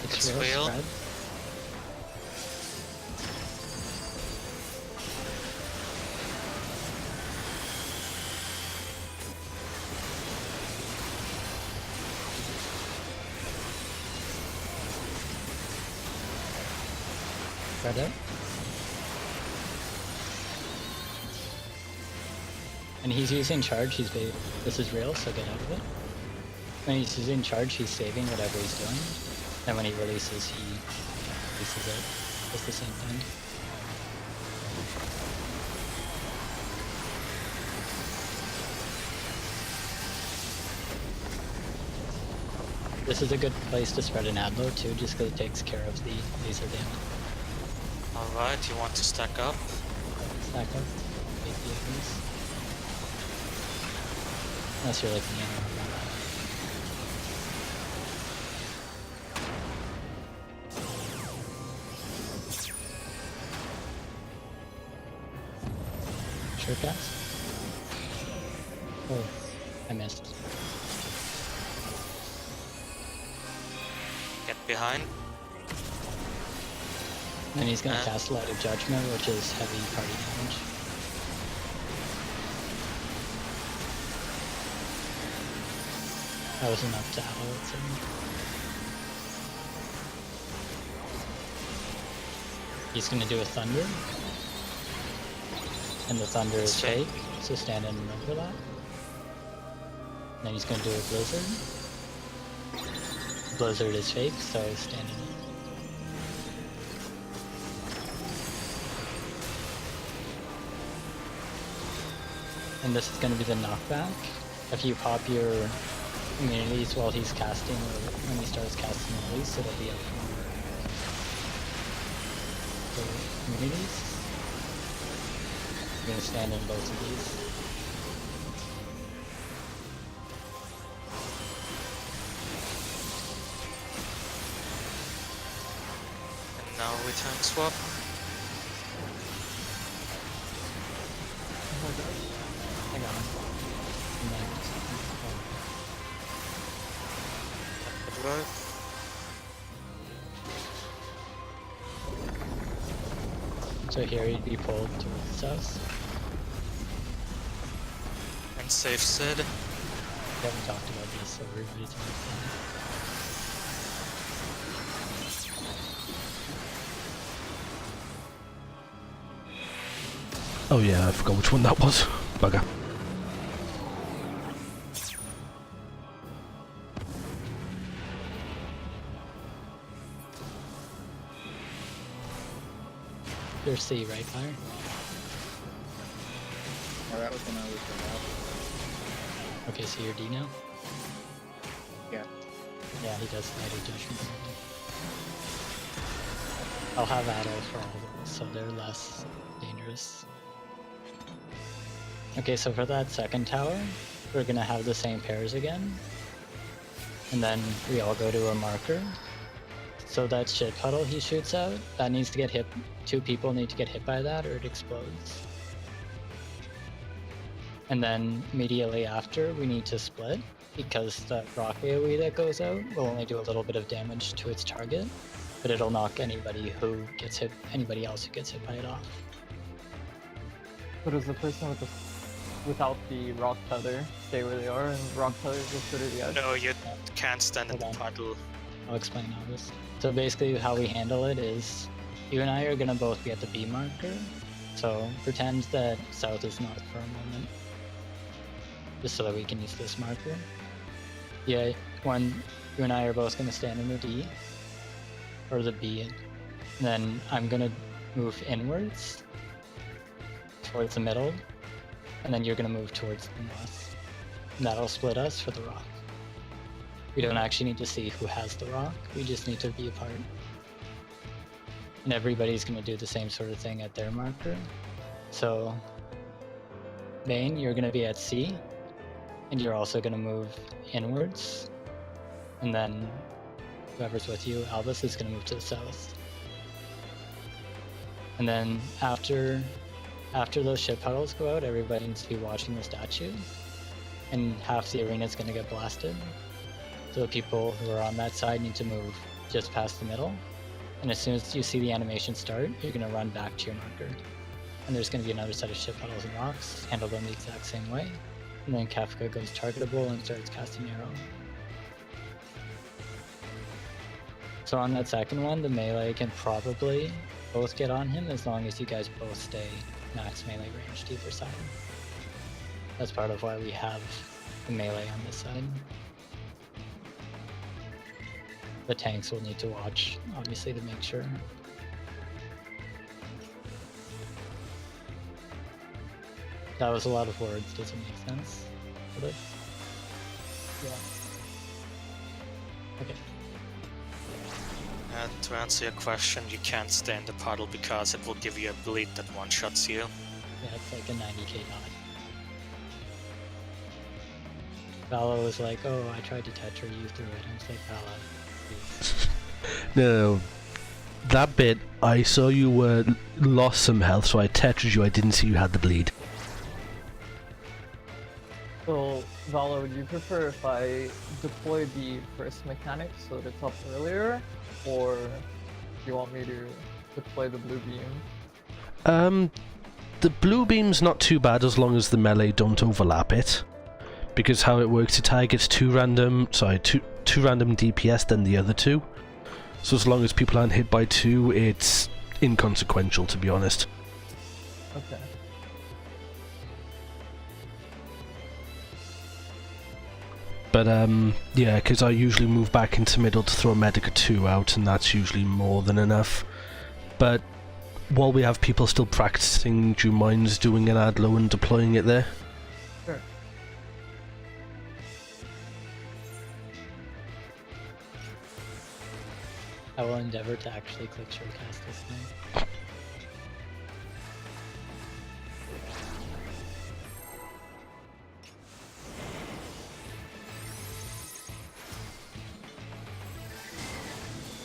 It's real. Spread. Spread out. And he's using charge, this is real, so get out of it. When he's using charge, he's saving whatever he's doing. And when he releases, he releases it. It's the same thing. This is a good place to spread an Adlo too, just because it takes care of the laser damage. Alright, you want to stack up? Stack up, take the others. Unless you're like me and Sure cast? Oh, I missed. Get behind. And he's gonna cast Light of Judgment, which is heavy party damage. That was enough to allow it, so. He's gonna do a Thunder. And the Thunder is It's fake. fake, so stand in and overlap. Then he's gonna do a Blizzard. Blizzard is fake, so stand in. and this is going to be the knockback. If you pop your immunities while he's casting, or when he starts casting release, it'll be up. So immunities. I'm going to stand in both of these. And now we tank swap. Hang on. And then- Good work. So here he'd be pulled towards the south. And save Sid. We haven't talked about this, so everybody's on the phone. Oh yeah, I forgot which one that was. Bugger. You're C, right, Fire? Oh, that was when I was allowed. Okay, so you're D now? Yeah. Yeah, he does Light of Judgment. I'll have Adol for all of those, so they're less dangerous. Okay, so for that second tower, we're gonna have the same pairs again. And then we all go to a marker. So that shit puddle he shoots out, that needs to get hit. 2 people need to get hit by that or it explodes. And then immediately after, we need to split, because that rock AoE that goes out will only do a little bit of damage to its target, but it'll knock anybody else who gets hit by it off. So does the person with without the rock tether stay where they are, and rock tether just go to the edge? No, you can't stand in Hold the on. puddle. I'll explain all this. So basically how we handle it is, you and I are gonna both be at the B marker, so pretend that south is north for a moment. Just so that we can use this marker. Yeah, when you and I are both gonna stand in the D, or the B, and then I'm gonna move inwards, towards the middle, and then you're gonna move towards the north. And that'll split us for the rock. We don't actually need to see who has the rock, we just need to be apart. And everybody's gonna do the same sort of thing at their marker. So, Bane, you're gonna be at C, and you're also gonna move inwards. And then whoever's with you, Albus, is gonna move to the south. And then after those ship puddles go out, everybody needs to be watching the statue. And half the arena is gonna get blasted. So the people who are on that side need to move just past the middle. And as soon as you see the animation start, you're going to run back to your marker. And there's going to be another set of ship puddles and rocks, handle them the exact same way. And then Kafka goes targetable and starts casting arrow. So on that second one, the melee can probably both get on him as long as you guys both stay max melee range to either side. That's part of why we have the melee on this side. The tanks will need to watch, obviously, to make sure. That was a lot of words, does it make sense? Did it? Yeah. Okay. And to answer your question, you can't stay in the puddle because it will give you a bleed that one-shots you. Yeah, it's like a 90k dot. Valo was like, oh, I tried to Tetra you through it. I was like, Valo, please. No, that bit, I saw you lost some health, so I tetred you, I didn't see you had the bleed. So, Vala, would you prefer if I deploy the first mechanic so that it's up earlier, or do you want me to deploy the blue beam? The blue beam's not too bad as long as the melee don't overlap it. Because how it works, it targets two random DPS than the other two. So as long as people aren't hit by 2, it's inconsequential, to be honest. Okay. But yeah, because I usually move back into middle to throw a Medica 2 out, and that's usually more than enough. But while we have people still practicing, do you mind doing an Adlo and deploying it there? I will endeavor to actually click showcast this time.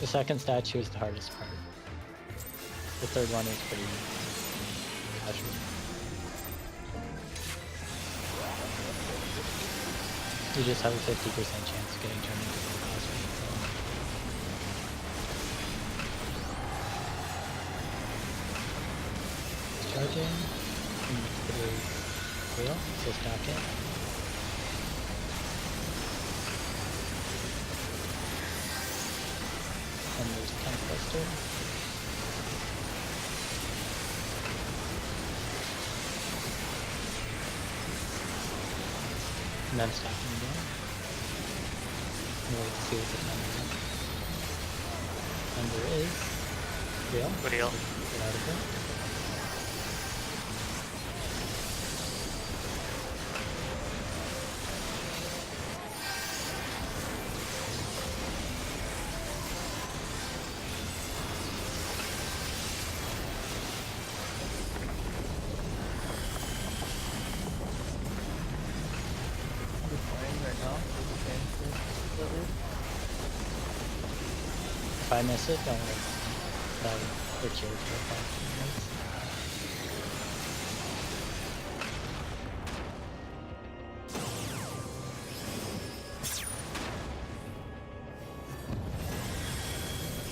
The second statue is the hardest part. The third one is pretty casual. You just have a 50% chance of getting turned into a boss fight. Charging. It is real, so stack it. And there's a tank buster. And then stacking again. And wait to see what the timer is. Timer is real. Real. Get out of it. I'm playing right now. There's a game for at least. If I miss it, don't worry. That or cure for 5 minutes.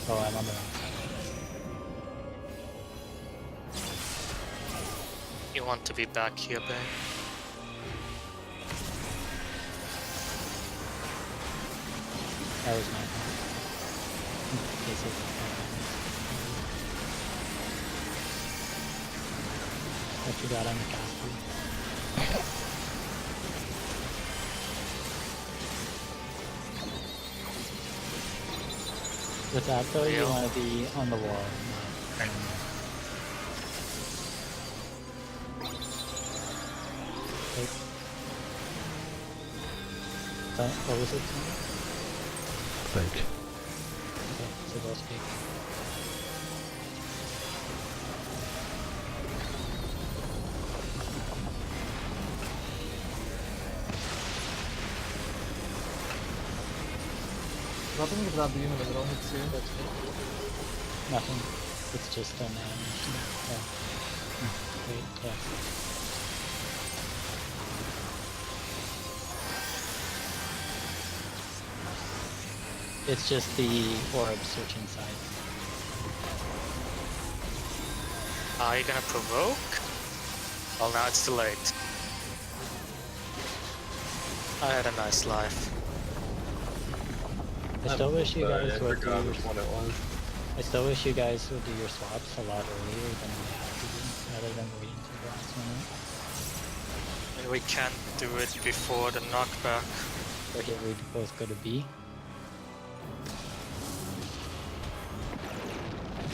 Oh, I'm on the wrong side. You want to be back here, babe? That was my fault. This is what you got on the castle. With that though, you Yeah. want to be on the wall. Not Wait. What was it? Fake. Okay, so go speak. Dropping the grab beam in the middle hits you. That's good. Nothing. It's just an animation. Oh. Wait, yes. It's just the orb switching sides. Are you gonna provoke? Well, now it's too late. I had a nice life. I still wish you Sorry, guys I would do forgot your, which one it was. I still wish you guys would do your swaps a lot earlier than we have to do, rather than waiting till the last minute. And we can't do it before the knockback. So here we both go to B.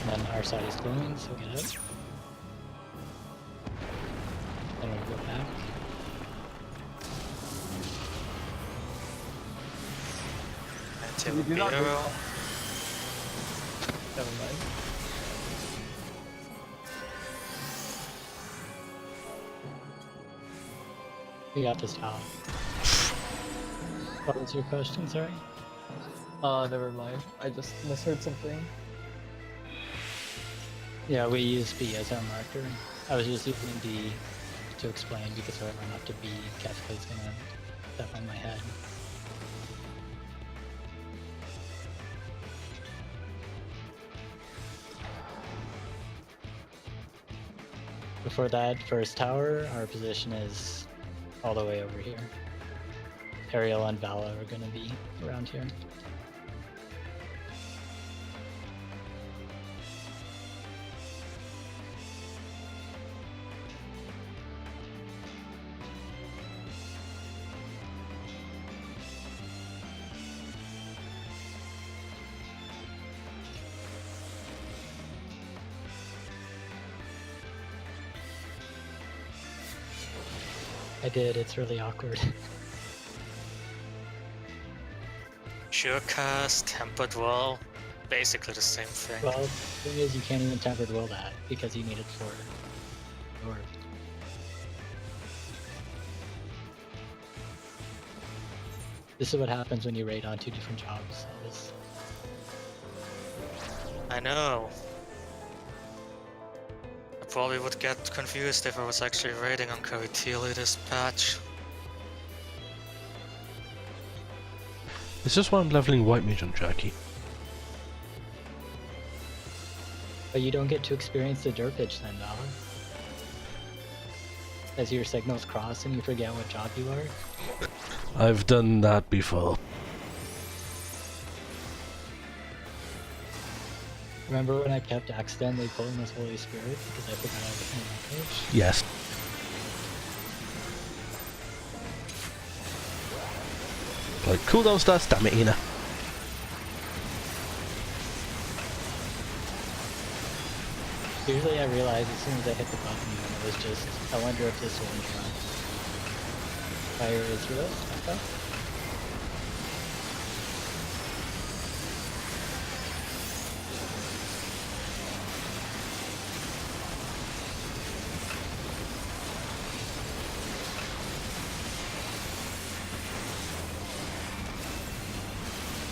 And then our side is glowing, so get out. Then we go back. Until You do not Biro. recall. Never mind. We got this tower. What was your question, sorry? Never mind. I just misheard something. Yeah, we use B as our marker. I was just using D to explain because if I run up to B, Kefka's gonna step on my head. Before that first tower, our position is all the way over here. Ariel and Vala are gonna be around here. I did, it's really awkward. Surecast, Tempered Wall. basically the same thing. Well, the thing is, you can't even tempered will that because you need it for your. This is what happens when you raid on 2 different jobs. That was I know. I probably would get confused if I was actually raiding on Karitili this patch. Is this why I'm leveling White Mage on Jackie? But you don't get to experience the derpage then, dog. As your signals cross and you forget what job you are. I've done that before. Remember when I kept accidentally pulling this Holy Spirit because I forgot I was in that page? Yes. Like, cooldown stats, damn it, Ina. Usually I realize as soon as I hit the button and it was just, I wonder if this will run. Fire Israel, okay.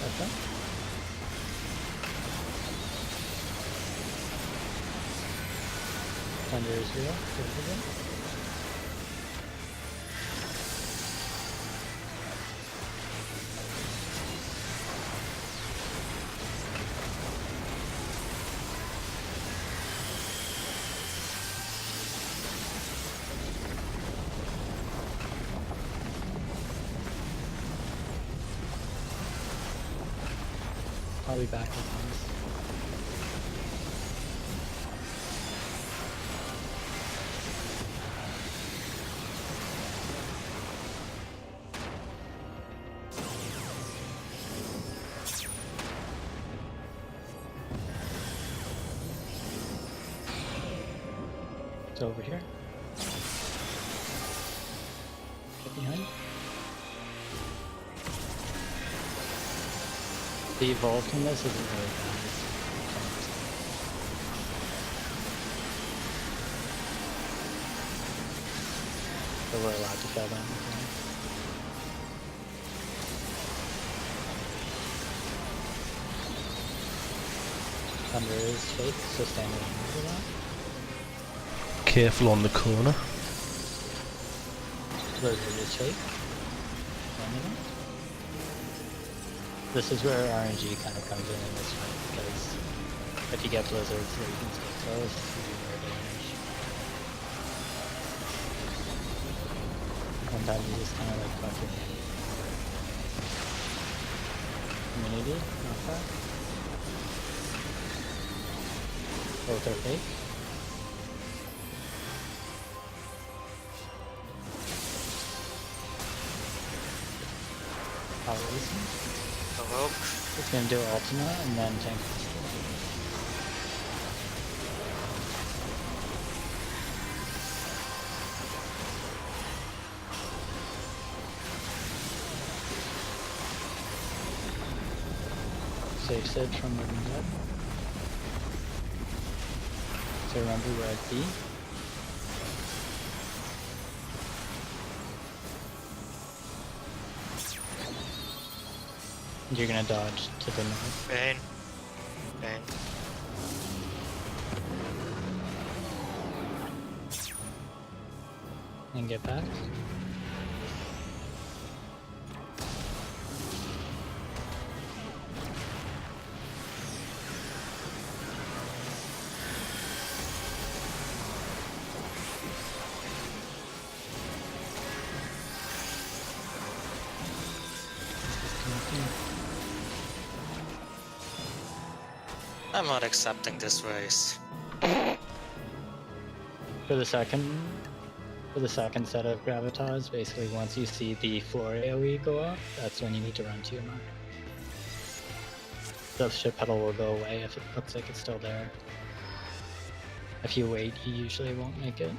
Okay. Thunder Israel, good again. I'll be back with this. It's over here. Get behind. The evolve from this isn't really bad. So we're allowed to kill them. Thunder is fake, so stand in for that. Careful on the corner. Blizzard is fake. This is where RNG kind of comes in this fight, because if you get blizzards, then you can still close, you do more damage. Sometimes you just kind of like fucking immunity, not that. Both are fake. Power Racing. Provoke. It's gonna do Ultima and then tank pistol. Save Sid from Living Dead. So remember where I'd be. You're gonna dodge to the north. Bane. Bane. And get back. I'm not accepting this race. For the second set of Gravitas, basically once you see the floor AoE go up, that's when you need to run to your mark. The ship pedal will go away if it looks like it's still there. If you wait, you usually won't make it.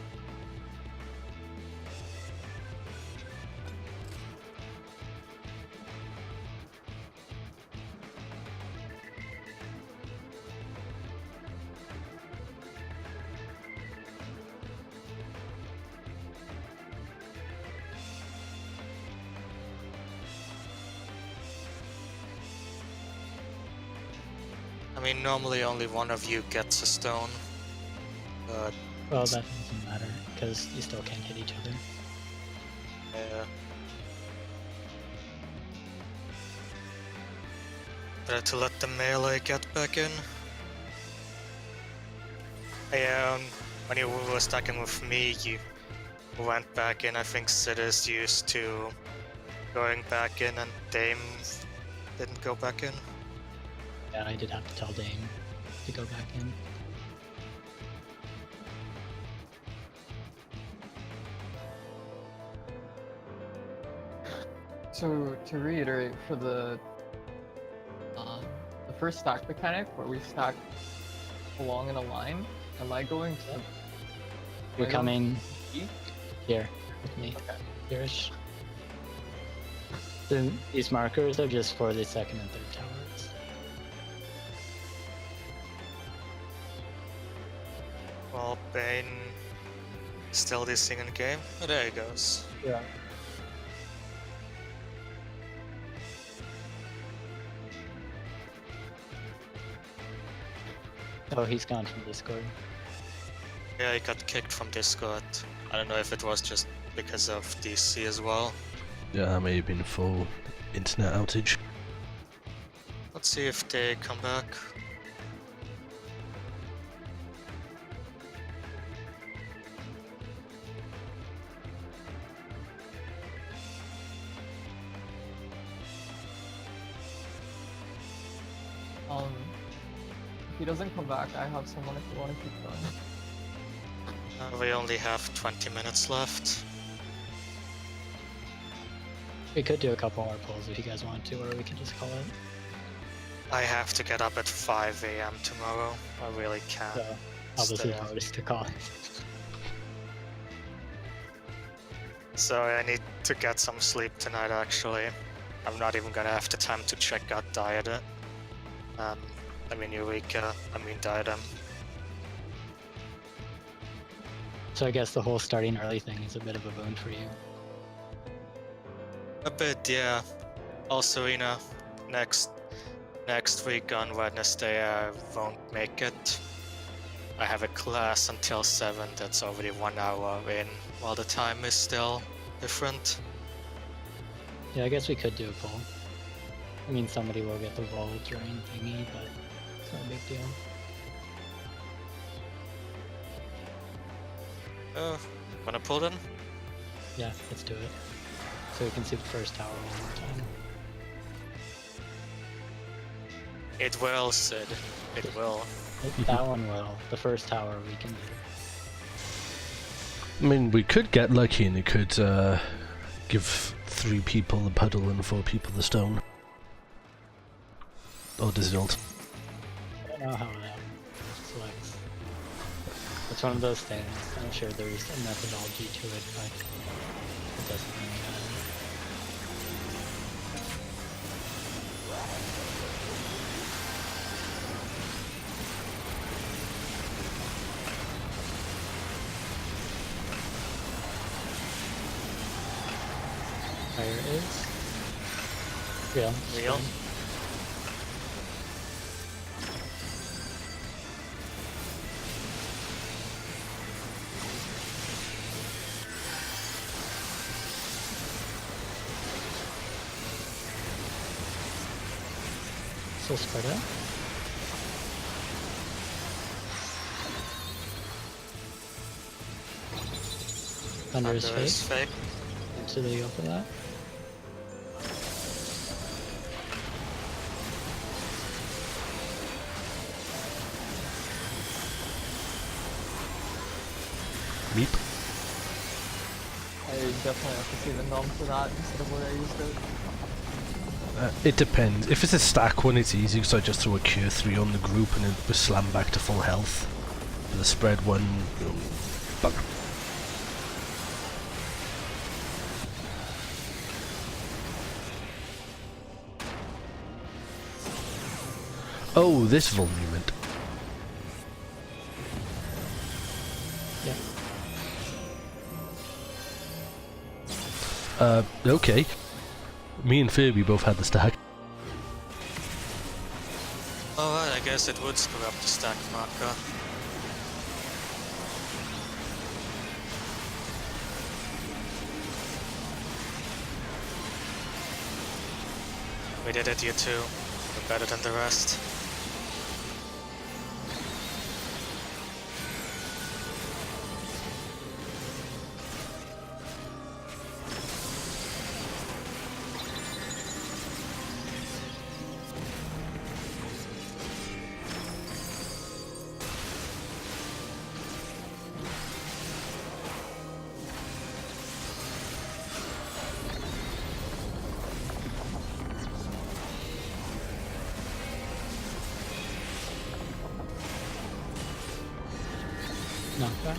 mean, normally only one of you gets a stone, but Well, that doesn't matter because you still can't hit each other. yeah. Better to let the melee get back in. Yeah, when you were stacking with me, you went back in. I think Sid is used to going back in, and Dame didn't go back in. Yeah, I did have to tell Dame to go back in. So to reiterate, for the first stack mechanic where we stack along in a line, am I going to? You're I don't- coming E? here with me. Okay. Here-ish. These markers are just for the second and third towers. Well, Bane still this thing in game. Oh, there he goes. Yeah. Oh, he's gone from Discord. Yeah, he got kicked from Discord. I don't know if it was just because of DC as well. Yeah, that may have been full internet outage. Let's see if they come back. If he doesn't come back, I have someone if you want to keep going. We only have 20 minutes left. We could do a couple more polls if you guys want to, or we could just call it. I have to get up at 5 AM tomorrow. I really can't. So, obviously, stay. the hardest to call. So I need to get some sleep tonight actually. I'm not even gonna have the time to check out Diadem. I mean Eureka, Diadem. So I guess the whole starting early thing is a bit of a boon for you. A bit, yeah. Also, next week on Wednesday I won't make it. I have a class until 7 that's already 1 hour in, while the time is still different. Yeah, I guess we could do a poll. I mean, somebody will get the roll during thingy, but it's not a big deal. Wanna pull then? Yeah, let's do it. So we can see the first tower one more time. It will, Sid. It will. That one will. The first tower we can do. I mean, we could get lucky and it could give 3 people the puddle and 4 people the stone. Or does it not? I don't know how that selects. It's one of those things. I'm sure there's a methodology to it, but it doesn't really matter. Fire is real. Real? Spring. So spread out. Thunder is Thunder is fake. fake. So there you go for that. Meep. I definitely have to see the nom for that instead of where I used it. It depends. If it's a stack one, it's easy because I just throw a cure 3 on the group and it will slam back to full health. For the spread one, bugger. Oh, this vulnerament. Yeah. Okay. Me and Furby both had the stack. Alright, I guess is, it would screw up the stack marker. We did it, you two. We're better than the rest. Knockback.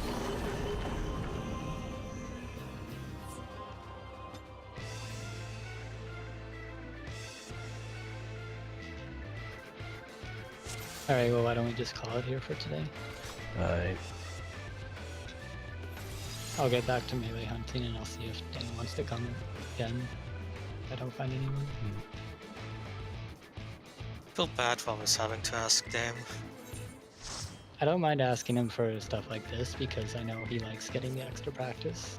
Alright, well, why don't we just call it here for today? Alright. I'll get back to melee hunting and I'll see if Danny wants to come again. If I don't find anyone. Feel bad for always having to ask them. I don't mind asking him for stuff like this because I know he likes getting the extra practice.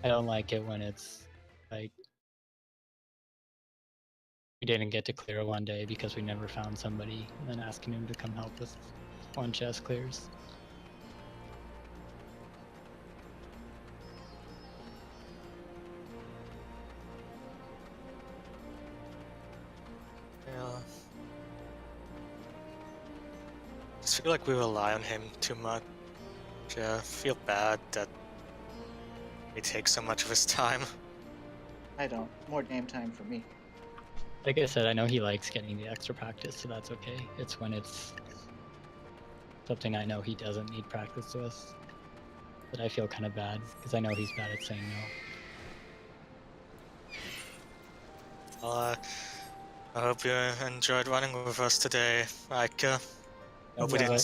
I don't like it when it's like we didn't get to clear one day because we never found somebody, and then asking him to come help with one chest clears. Yeah. Just feel like we rely on him too much. Yeah, feel bad that we take so much of his time. I don't. More game time for me. Like I said, I know he likes getting the extra practice, so that's okay. It's when it's something I know he doesn't need practice with that I feel kind of bad, because I know he's bad at saying no. Well, I hope you enjoyed running with us today, Ike. Hope we Enjoy. didn't